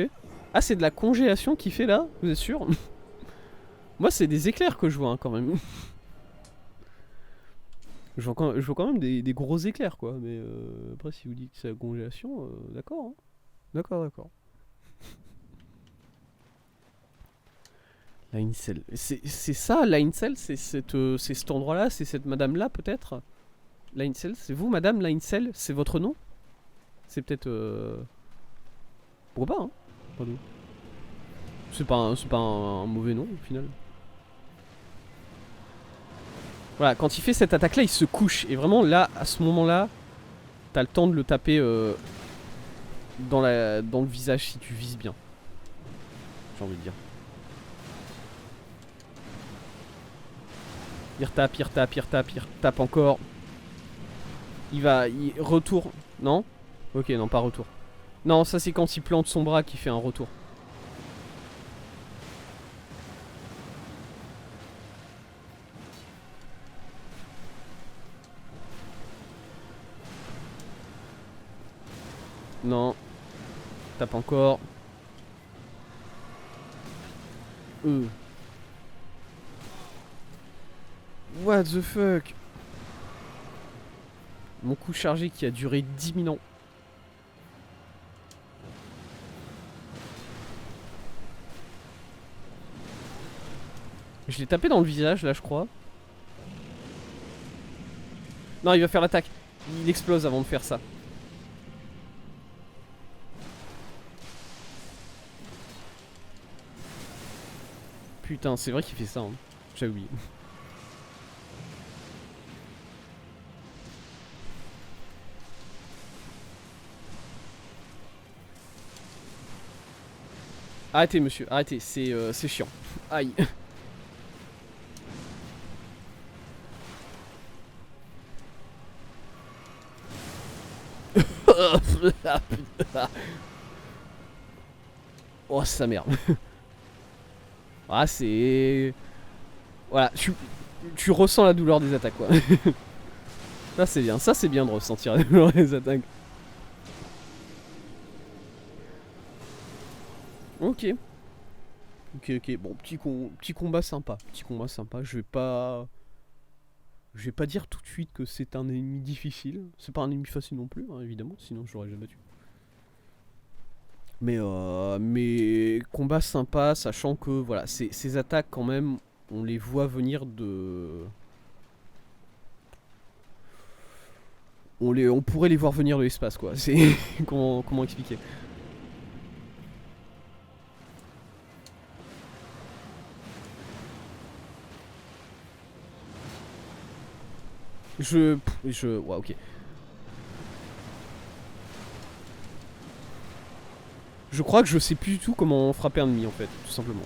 Speaker 1: Ah, c'est de la congélation qu'il fait là? Vous êtes sûr? Moi, c'est des éclairs que je vois, hein, quand même. Je vois quand même des gros éclairs, quoi. Mais après, si vous dites que c'est la congélation, d'accord. Hein. D'accord, d'accord. La incel. C'est ça, la incel? C'est cet endroit-là? C'est cette madame-là, peut-être? La incel? C'est vous, madame, la incel? C'est votre nom? C'est peut-être... Pourquoi pas, hein? Pas d'où. C'est pas un mauvais nom, au final. Voilà, quand il fait cette attaque-là, il se couche. Et vraiment, là, à ce moment-là, t'as le temps de le taper dans le visage si tu vises bien. J'ai envie de dire. Il retape, il retape, il retape, il retape encore. Il retour. Non? Ok, non, pas retour. Non, ça c'est quand il plante son bras qu'il fait un retour. Non. Tape encore. What the fuck? Mon coup chargé qui a duré 10 000 ans. Je l'ai tapé dans le visage là, je crois. Non, il va faire l'attaque. Il explose avant de faire ça. Putain, c'est vrai qu'il fait ça. Hein. J'avais oublié. Arrêtez, monsieur. Arrêtez. C'est chiant. Aïe. Oh, sa merde. Ah, c'est... Voilà, tu ressens la douleur des attaques, quoi. Ça c'est bien de ressentir la douleur des attaques. Ok. Ok, ok, bon, petit combat sympa. Petit combat sympa, je vais pas... Je vais pas dire tout de suite que c'est un ennemi difficile. C'est pas un ennemi facile non plus, hein, évidemment, sinon je l'aurais jamais battu. Mais combat sympa, sachant que voilà, ces attaques quand même, on les voit venir On pourrait les voir venir de l'espace, quoi. C'est... comment expliquer? Ouais, ok. Je crois que je sais plus du tout comment frapper un ennemi, en fait, tout simplement.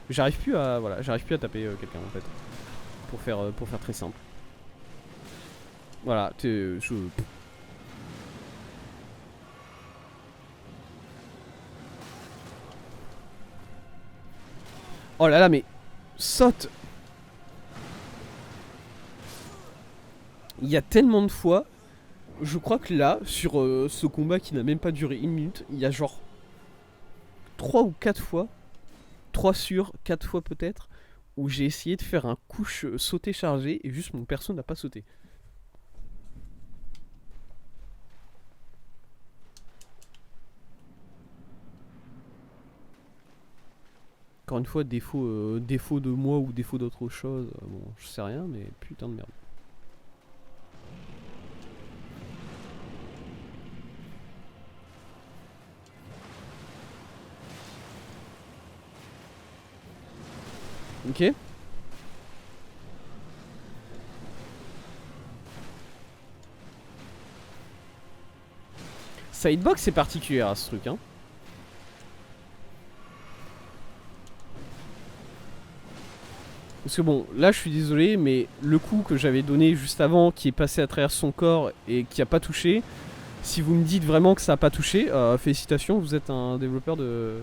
Speaker 1: J'arrive plus à... Voilà, j'arrive plus à taper quelqu'un, en fait. Pour faire très simple. Voilà, je... Oh là là, mais... Saute! Il y a tellement de fois... Je crois que là, sur ce combat qui n'a même pas duré 1 minute, il y a genre 3 ou 4 fois, 3 sur 4 fois peut-être, où j'ai essayé de faire un couche sauté chargé et juste mon perso n'a pas sauté. Encore une fois, défaut de moi ou défaut d'autre chose, bon, je sais rien, mais putain de merde. Ok. Sidebox c'est particulier à ce truc, hein. Parce que bon, là je suis désolé, mais le coup que j'avais donné juste avant, qui est passé à travers son corps et qui a pas touché, si vous me dites vraiment que ça a pas touché, félicitations, vous êtes un développeur de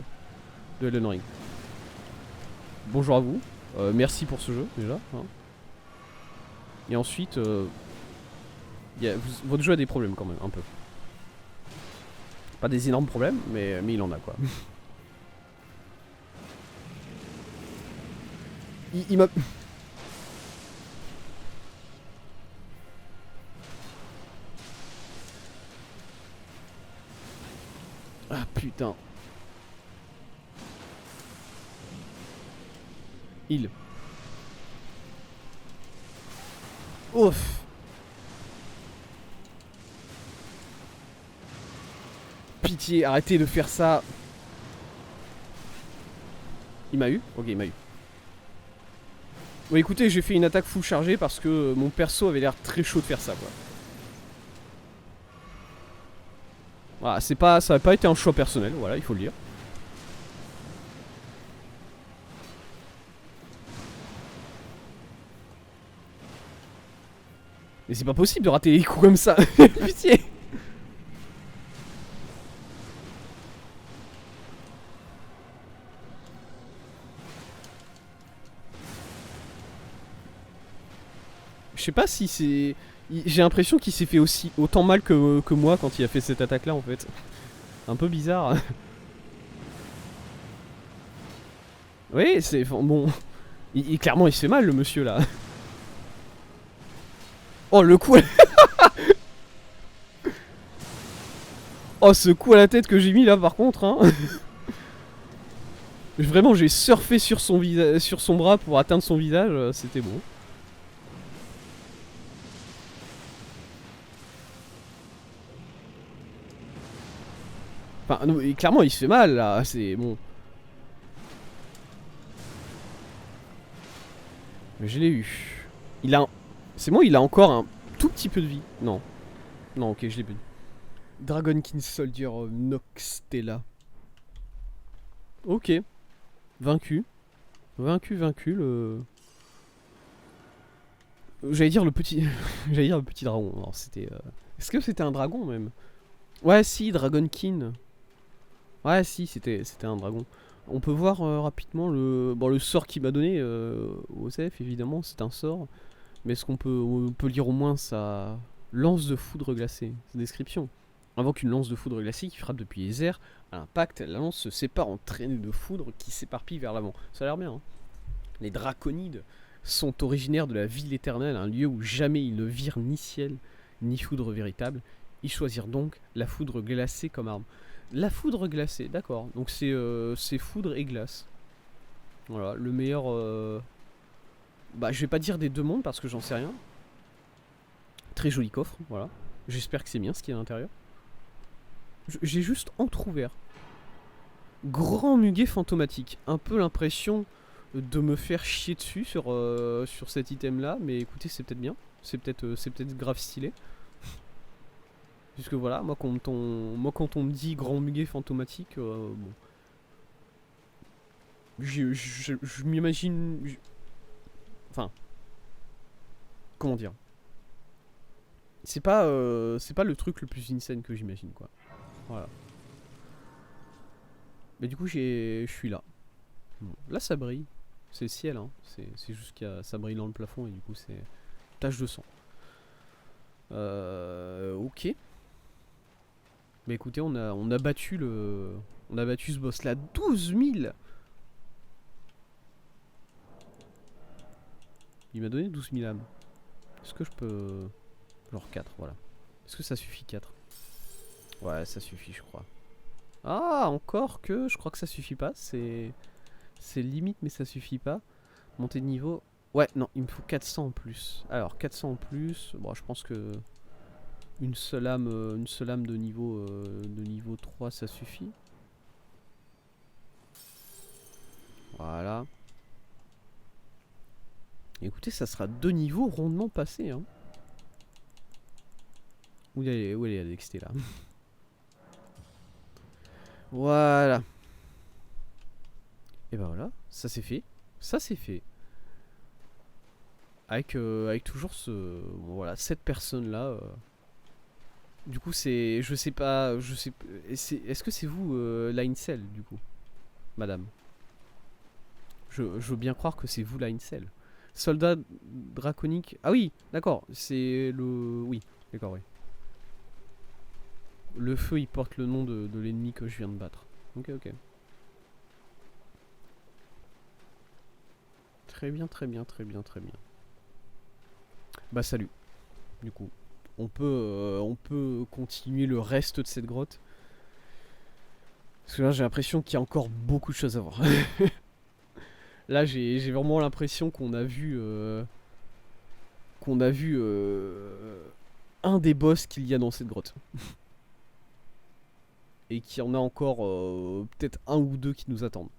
Speaker 1: Elden Ring. Bonjour à vous, merci pour ce jeu déjà. Hein. Et ensuite, votre jeu a des problèmes quand même, un peu. Pas des énormes problèmes, mais il en a quoi. il m'a... Ah putain. Il. Ouf. Pitié, arrêtez de faire ça. Il m'a eu? Ok, il m'a eu. Bon écoutez, j'ai fait une attaque full chargée parce que mon perso avait l'air très chaud de faire ça quoi. Voilà, c'est pas, ça n'a pas été un choix personnel, voilà, il faut le dire. Mais c'est pas possible de rater les coups comme ça. Pitié. Je sais pas si c'est... J'ai l'impression qu'il s'est fait aussi autant mal que moi quand il a fait cette attaque là en fait. Un peu bizarre. Oui, c'est... Bon... clairement il se fait mal le monsieur là. Oh le coup. Oh ce coup à la tête que j'ai mis là par contre hein. Vraiment j'ai surfé sur son visage, sur son bras pour atteindre son visage, c'était bon. Enfin, non, clairement, il se fait mal là, c'est bon. Mais je l'ai eu. Il a. C'est bon, il a encore un tout petit peu de vie. Non. Non, ok, je l'ai bu. Dragonkin Soldier of Noxtella. Ok. Vaincu. Vaincu, le. J'allais dire le petit. J'allais dire le petit dragon. Alors c'était. Est-ce que c'était un dragon même? Ouais, si, Dragonkin. Ouais, si, c'était un dragon. On peut voir rapidement le sort qu'il m'a donné, Osef, évidemment, c'est un sort. Mais est-ce qu'on peut lire au moins sa lance de foudre glacée, sa description? Invoque une lance de foudre glacée qui frappe depuis les airs. À l'impact, la lance se sépare en traînées de foudre qui s'éparpillent vers l'avant. Ça a l'air bien, hein. Les draconides sont originaires de la ville éternelle, un lieu où jamais ils ne virent ni ciel, ni foudre véritable. Ils choisirent donc la foudre glacée comme arme. La foudre glacée, d'accord. Donc c'est foudre et glace. Voilà, le meilleur... Bah je vais pas dire des deux mondes parce que j'en sais rien. Très joli coffre, voilà. J'espère que c'est bien ce qu'il y a à l'intérieur. J'ai juste entrouvert. Grand muguet fantomatique. Un peu l'impression de me faire chier dessus sur cet item là. Mais écoutez, c'est peut-être bien. C'est peut-être grave stylé. Puisque voilà, moi quand on me dit grand muguet fantomatique, bon. Je m'imagine. Enfin. Comment dire? C'est pas le truc le plus insane que j'imagine, quoi. Voilà. Mais du coup, je suis là. Bon. Là, ça brille. C'est le ciel, hein. C'est juste que ça brille dans le plafond et du coup, c'est tache de sang. Ok. Mais écoutez, on a battu ce boss là. 12 000. Il m'a donné 12 000 âmes. Est-ce que je peux... Genre 4, voilà. Est-ce que ça suffit 4? Ouais, ça suffit, je crois. Ah, encore que je crois que ça suffit pas. C'est limite, mais ça suffit pas. Monter de niveau. Ouais, non, il me faut 400 en plus. Alors, 400 en plus. Bon, je pense que une seule âme de niveau 3, ça suffit. Voilà. Écoutez, ça sera 2 niveaux rondement passés, hein. Où elle est la dexté là? Voilà. Et ben voilà, ça c'est fait. Ça c'est fait. Avec toujours bon, voilà, cette personne là. Du coup c'est... Je sais pas... Est-ce que c'est vous l'Aincel du coup? Madame. Je veux bien croire que c'est vous l'Aincel. Soldat draconique... Ah oui, d'accord. C'est le... Oui, d'accord, oui. Le feu il porte le nom de l'ennemi que je viens de battre. Ok, ok. Très bien, très bien, très bien, très bien. Bah salut, du coup. On peut continuer le reste de cette grotte. Parce que là j'ai l'impression qu'il y a encore beaucoup de choses à voir. Là j'ai vraiment l'impression qu'on a vu... un des boss qu'il y a dans cette grotte. Et qu'il y en a encore peut-être un ou deux qui nous attendent.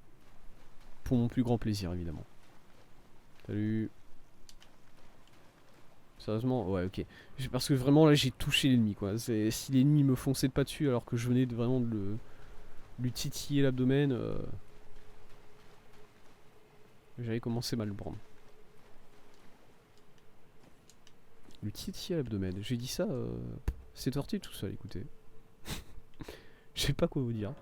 Speaker 1: Pour mon plus grand plaisir évidemment. Salut. Sérieusement, ouais, ok. Parce que vraiment là j'ai touché l'ennemi quoi. Si l'ennemi me fonçait pas dessus alors que je venais vraiment de lui titiller l'abdomen, j'avais commencé mal le prendre. Lui titiller l'abdomen, j'ai dit ça, c'est sorti tout seul, écoutez. Je sais pas quoi vous dire.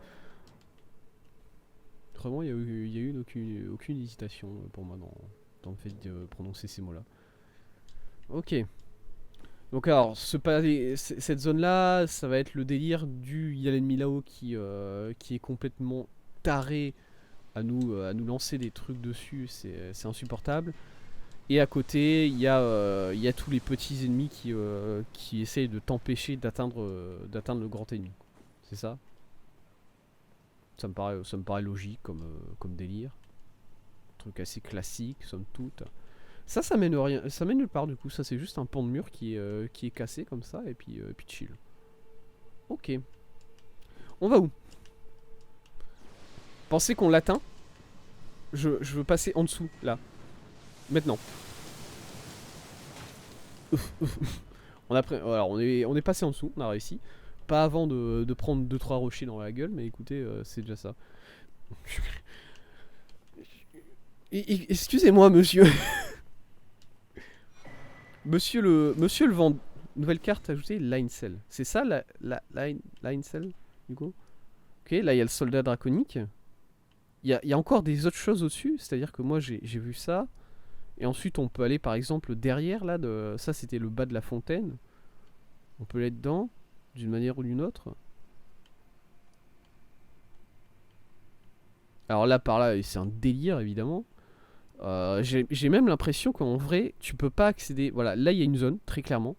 Speaker 1: Vraiment, il y a eu aucune hésitation pour moi dans le fait de prononcer ces mots-là. Ok. Donc alors, cette zone-là, ça va être le délire du... Il y a l'ennemi là-haut qui est complètement taré à nous lancer des trucs dessus, c'est insupportable. Et à côté, il y a tous les petits ennemis qui essayent de t'empêcher d'atteindre le grand ennemi. C'est ça? Ça me paraît logique comme délire. Un truc assez classique, somme toute. Ça mène rien, ça mène nulle part du coup. Ça c'est juste un pan de mur qui est cassé comme ça et puis chill. Ok. On va où? Pensez qu'on l'atteint. Je veux passer en dessous là. Maintenant. Alors on est passé en dessous, on a réussi. Pas avant de prendre 2-3 rochers dans la gueule, mais écoutez, c'est déjà ça. Excusez-moi, monsieur. Monsieur le vend. Nouvelle carte ajoutée, Linecell. C'est ça Linecell, du coup? Ok, là il y a le soldat draconique. Il y a encore des autres choses au-dessus, c'est-à-dire que moi j'ai vu ça. Et ensuite on peut aller par exemple derrière là, ça c'était le bas de la fontaine. On peut aller dedans, d'une manière ou d'une autre. Alors là par là c'est un délire évidemment. J'ai même l'impression qu'en vrai tu peux pas accéder. Voilà, là il y a une zone très clairement.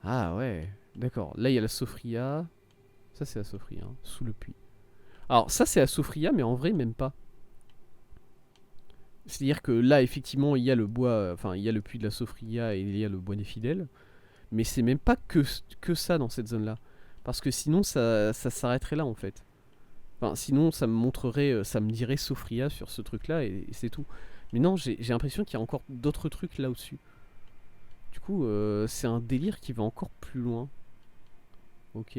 Speaker 1: Ah ouais, d'accord. Là il y a la Sophria. Ça c'est la Sophria, hein, sous le puits. Alors ça c'est la Sophria mais en vrai même pas. C'est-à-dire que là effectivement il y a le bois, enfin il y a le puits de la Sophria et il y a le bois des fidèles. Mais c'est même pas que ça dans cette zone-là. Parce que sinon, ça s'arrêterait là, en fait. Enfin, sinon, ça me montrerait, ça me dirait Sofria sur ce truc-là, et c'est tout. Mais non, j'ai l'impression qu'il y a encore d'autres trucs là au-dessus. Du coup, c'est un délire qui va encore plus loin. Ok.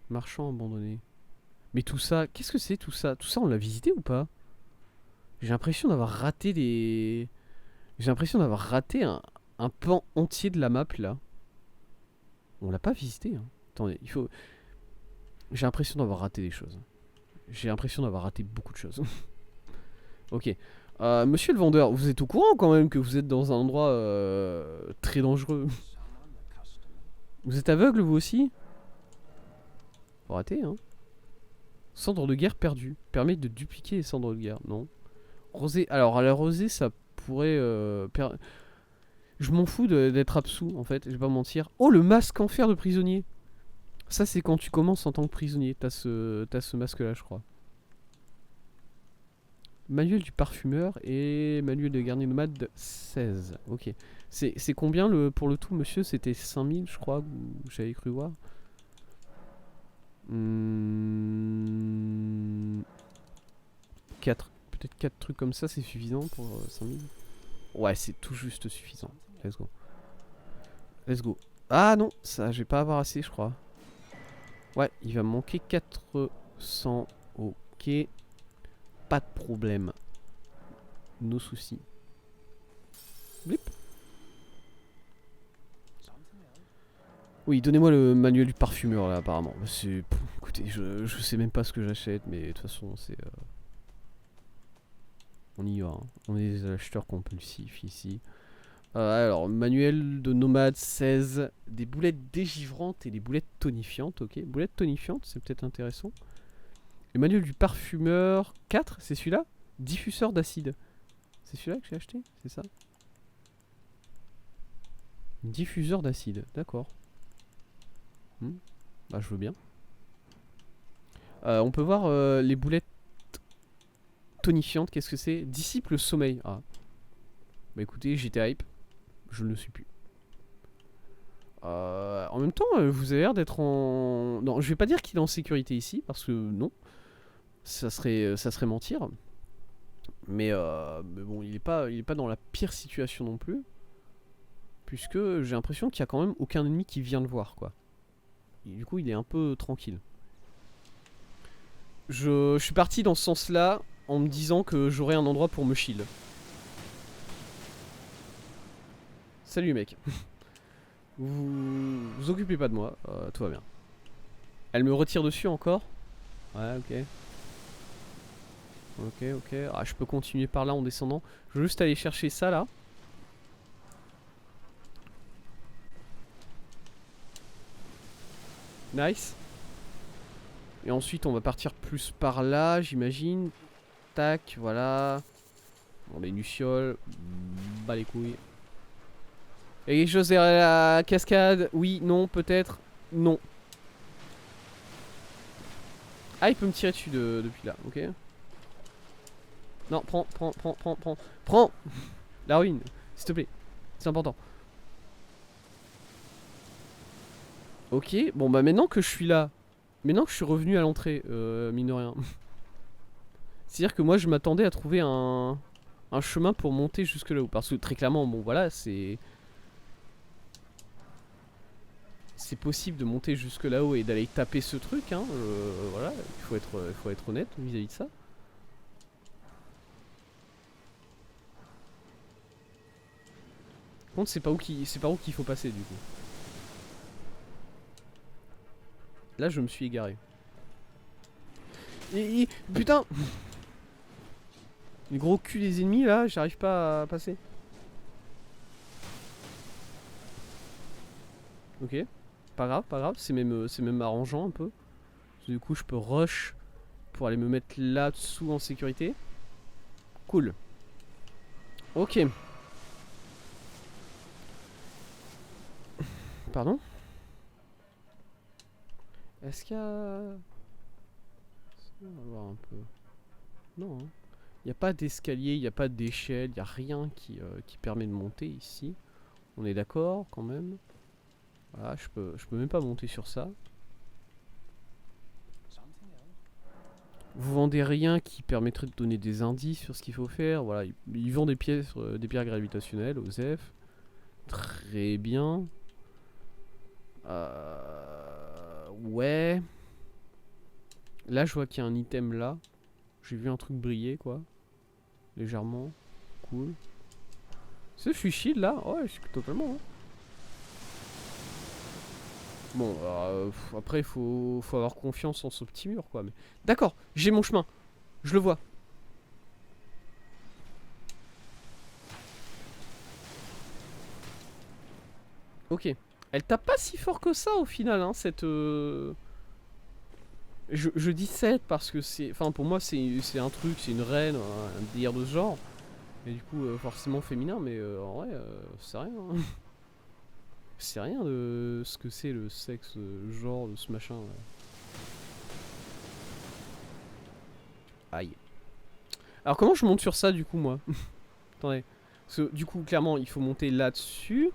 Speaker 1: Marchand abandonné. Mais tout ça, qu'est-ce que c'est tout ça? Tout ça, on l'a visité ou pas? J'ai l'impression d'avoir raté des... J'ai l'impression d'avoir raté un pan entier de la map là. On l'a pas visité. Hein. Attendez, il faut... J'ai l'impression d'avoir raté des choses. J'ai l'impression d'avoir raté beaucoup de choses. Ok. Monsieur le vendeur, vous êtes au courant quand même que vous êtes dans un endroit très dangereux. Vous êtes aveugle vous aussi? Faut rater hein. Cendre de guerre perdue. Permet de dupliquer les cendres de guerre. Non. Rosée. Alors à la rosée ça pourrait... Je m'en fous d'être absous en fait, je vais pas mentir. Oh le masque en fer de prisonnier. Ça c'est quand tu commences en tant que prisonnier. T'as ce masque là je crois. Manuel du parfumeur et manuel de garnier nomade 16. Ok. C'est combien pour le tout monsieur? C'était 5000 je crois, j'avais cru voir. 4. Peut-être 4 trucs comme ça c'est suffisant pour 5000. Ouais c'est tout juste suffisant. Let's go. Let's go. Ah non, ça je vais pas avoir assez je crois. Ouais, il va me manquer 400. Ok. Pas de problème. Nos soucis. Blip. Oui, donnez-moi le manuel du parfumeur là apparemment. Écoutez, je sais même pas ce que j'achète, mais de toute façon c'est... On y va, hein. On est des acheteurs compulsifs ici. Alors, manuel de nomade 16, des boulettes dégivrantes et des boulettes tonifiantes, ok. Boulettes tonifiantes, c'est peut-être intéressant. Le manuel du parfumeur 4, c'est celui-là. Diffuseur d'acide. C'est celui-là que j'ai acheté, c'est ça. Diffuseur d'acide, d'accord. Bah je veux bien. On peut voir les boulettes tonifiantes, qu'est-ce que c'est? Dissipe le sommeil. Ah. Bah écoutez, j'étais hype. Je ne le suis plus. En même temps, vous avez l'air d'être en... Non, je vais pas dire qu'il est en sécurité ici, parce que non. Ça serait mentir. Mais bon, il est pas dans la pire situation non plus. Puisque j'ai l'impression qu'il y a quand même aucun ennemi qui vient le voir, quoi. Et du coup, il est un peu tranquille. Je suis parti dans ce sens-là, en me disant que j'aurais un endroit pour me shield. Salut mec. Vous occupez pas de moi, tout va bien. Elle me retire dessus encore? Ouais, ok. Ok, ok. Ah, je peux continuer par là en descendant. Je veux juste aller chercher ça là. Nice. Et ensuite on va partir plus par là, j'imagine. Tac, voilà. On a une luciole. Bah les couilles. Et quelque chose derrière la cascade? Oui, non, peut-être. Non. Ah, il peut me tirer dessus depuis là, ok. Non, prends. Prends la ruine, s'il te plaît. C'est important. Ok, bon bah maintenant que je suis là, maintenant que je suis revenu à l'entrée, mine de rien. C'est-à-dire que moi je m'attendais à trouver un chemin pour monter jusque là-haut. Parce que très clairement, bon voilà, c'est possible de monter jusque là-haut et d'aller taper ce truc, hein. Voilà, il faut être honnête vis-à-vis de ça. Par contre, c'est par où qu'il faut passer du coup. Là, je me suis égaré. Putain! Les gros culs des ennemis là, j'arrive pas à passer. Ok, pas grave, c'est même arrangeant un peu. Du coup, je peux rush pour aller me mettre là-dessous en sécurité. Cool. Ok. Pardon? Est-ce qu'il y a... On va voir un peu. Non, hein. Il n'y a pas d'escalier, il n'y a pas d'échelle, il n'y a rien qui permet de monter ici. On est d'accord quand même. Voilà, je peux même pas monter sur ça. Vous vendez rien qui permettrait de donner des indices sur ce qu'il faut faire. Voilà, ils vendent des pièces, des pierres gravitationnelles, OSEF. Très bien. Ouais. Là, je vois qu'il y a un item là. J'ai vu un truc briller, quoi. Légèrement. Cool. Ce shield là? Ouais, totalement. Hein. Bon, après, il faut avoir confiance en ce petit mur, quoi. Mais... D'accord, j'ai mon chemin. Je le vois. Ok. Elle tape pas si fort que ça, au final, hein, cette... Je dis 7 parce que c'est... Enfin, pour moi, c'est un truc, c'est une reine, un délire de ce genre. Et du coup, forcément féminin, mais en vrai, c'est rien. Hein. C'est rien de ce que c'est le sexe, genre de ce machin. Là. Aïe. Alors, comment je monte sur ça, du coup, moi? Attendez. Parce que, du coup, clairement, il faut monter là-dessus.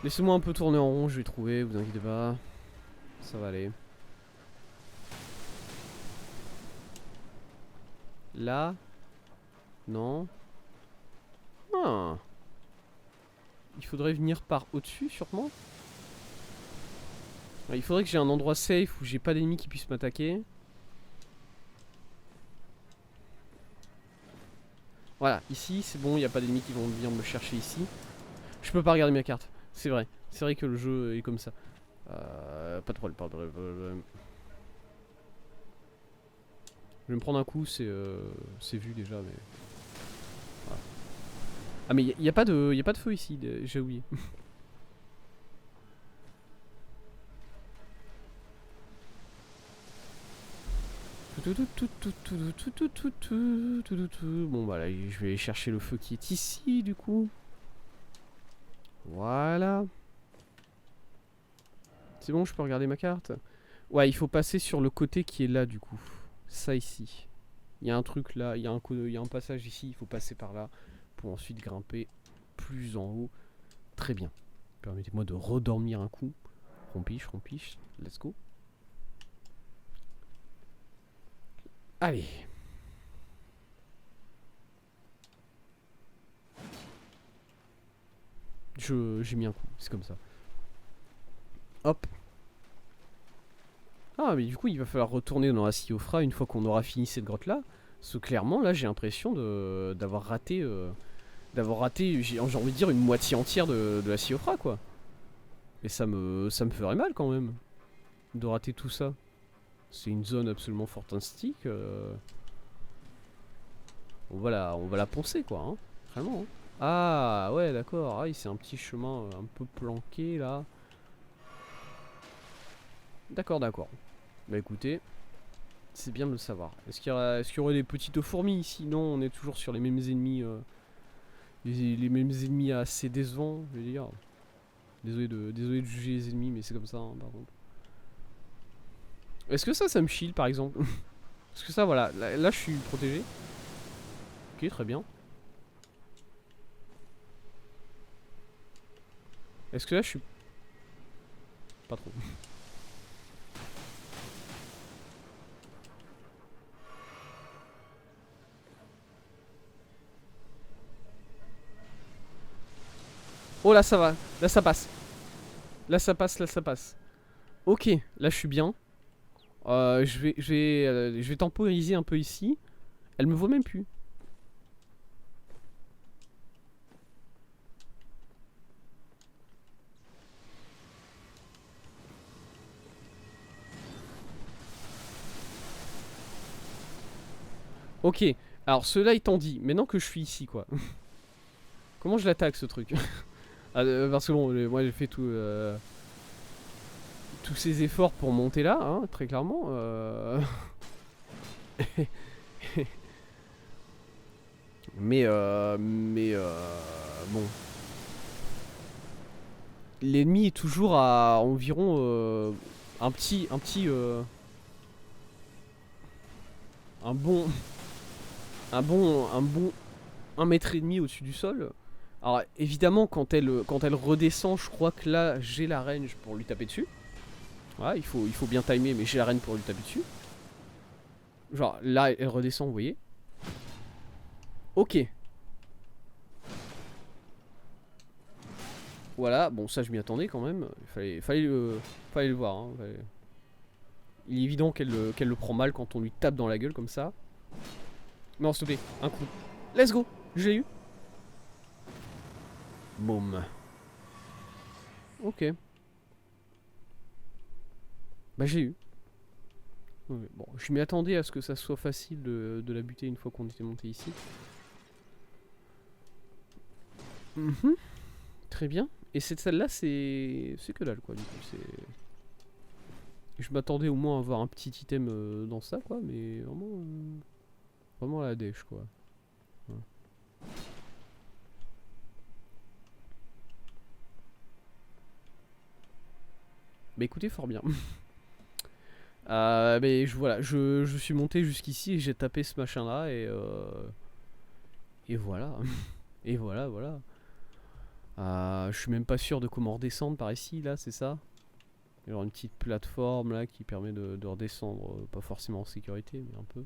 Speaker 1: Laissez-moi un peu tourner en rond, je vais trouver, vous inquiétez pas. Ça va aller. Là. Non. Ah. Il faudrait venir par au-dessus, sûrement. Il faudrait que j'ai un endroit safe où j'ai pas d'ennemis qui puissent m'attaquer. Voilà, ici c'est bon, il n'y a pas d'ennemis qui vont venir me chercher ici. Je peux pas regarder ma carte, c'est vrai. C'est vrai que le jeu est comme ça. Pas de problème, pas de problème. Je vais me prendre un coup, c'est vu déjà, mais... Voilà. Ah mais il y a pas de feu ici, j'ai oublié. Bon bah là, je vais chercher le feu qui est ici du coup. Voilà. C'est bon, je peux regarder ma carte. Ouais, il faut passer sur le côté qui est là du coup. Ça ici. Il y a un truc là, il y a un passage ici, il faut passer par là pour ensuite grimper plus en haut. Très bien. Permettez-moi de redormir un coup. Rompiche, let's go. Allez. J'ai mis un coup, c'est comme ça. Hop. Ah mais du coup il va falloir retourner dans la Siofra une fois qu'on aura fini cette grotte là. Parce que clairement là j'ai l'impression d'avoir raté... j'ai envie de dire une moitié entière de la Siofra quoi. Et ça me ferait mal quand même. De rater tout ça. C'est une zone absolument fantastique. On va la poncer quoi, hein. Vraiment. Hein. Ah ouais d'accord, ah, c'est un petit chemin un peu planqué là. D'accord, d'accord. Bah écoutez, c'est bien de le savoir. Est-ce qu'il y aurait des petites fourmis ici? Non, on est toujours sur les mêmes ennemis. Les mêmes ennemis assez décevants, je veux dire. Désolé de juger les ennemis, mais c'est comme ça, hein, par contre. Est-ce que ça me shield par exemple? Parce que ça, voilà, là je suis protégé. Ok, très bien. Est-ce que là je suis... Pas trop. Oh là ça va, là ça passe. Là ça passe, là ça passe. Ok, là je suis bien. Je vais temporiser un peu ici. Elle me voit même plus. Ok, alors cela étant dit, maintenant que je suis ici quoi. Comment je l'attaque ce truc? Parce que bon, moi j'ai fait tous ces efforts pour monter là, hein, très clairement. mais bon. L'ennemi est toujours à environ un bon 1,5 m au-dessus du sol. Alors évidemment quand elle redescend, je crois que là j'ai la range pour lui taper dessus. Voilà, il faut bien timer, mais j'ai la range pour lui taper dessus. Genre là elle redescend, vous voyez. Ok. Voilà, bon ça je m'y attendais quand même. Il fallait le voir. Hein. Il est évident qu'elle le prend mal quand on lui tape dans la gueule comme ça. Non, s'il te plaît, un coup. Let's go, je l'ai eu. Boum. Ok. Bah j'ai eu. Ouais, bon, je m'y attendais à ce que ça soit facile de la buter une fois qu'on était monté ici. Très bien. Et cette salle-là, c'est que dalle, quoi, du coup. Je m'attendais au moins à avoir un petit item dans ça, quoi, mais vraiment... vraiment la dèche, quoi. Ouais. Bah écoutez, fort bien. Mais voilà, je suis monté jusqu'ici et j'ai tapé ce machin-là et voilà. Et voilà, voilà. Je suis même pas sûr de comment redescendre par ici, là, c'est ça? Il y aura une petite plateforme là qui permet de redescendre, pas forcément en sécurité, mais un peu.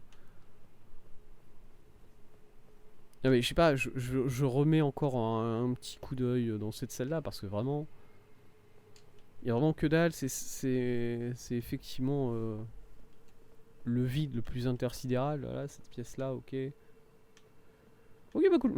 Speaker 1: Non mais je sais pas, je remets encore un petit coup d'œil dans cette salle là parce que vraiment, il y a vraiment que dalle, c'est effectivement le vide le plus intersidéral, voilà, cette pièce là, ok. Ok bah cool.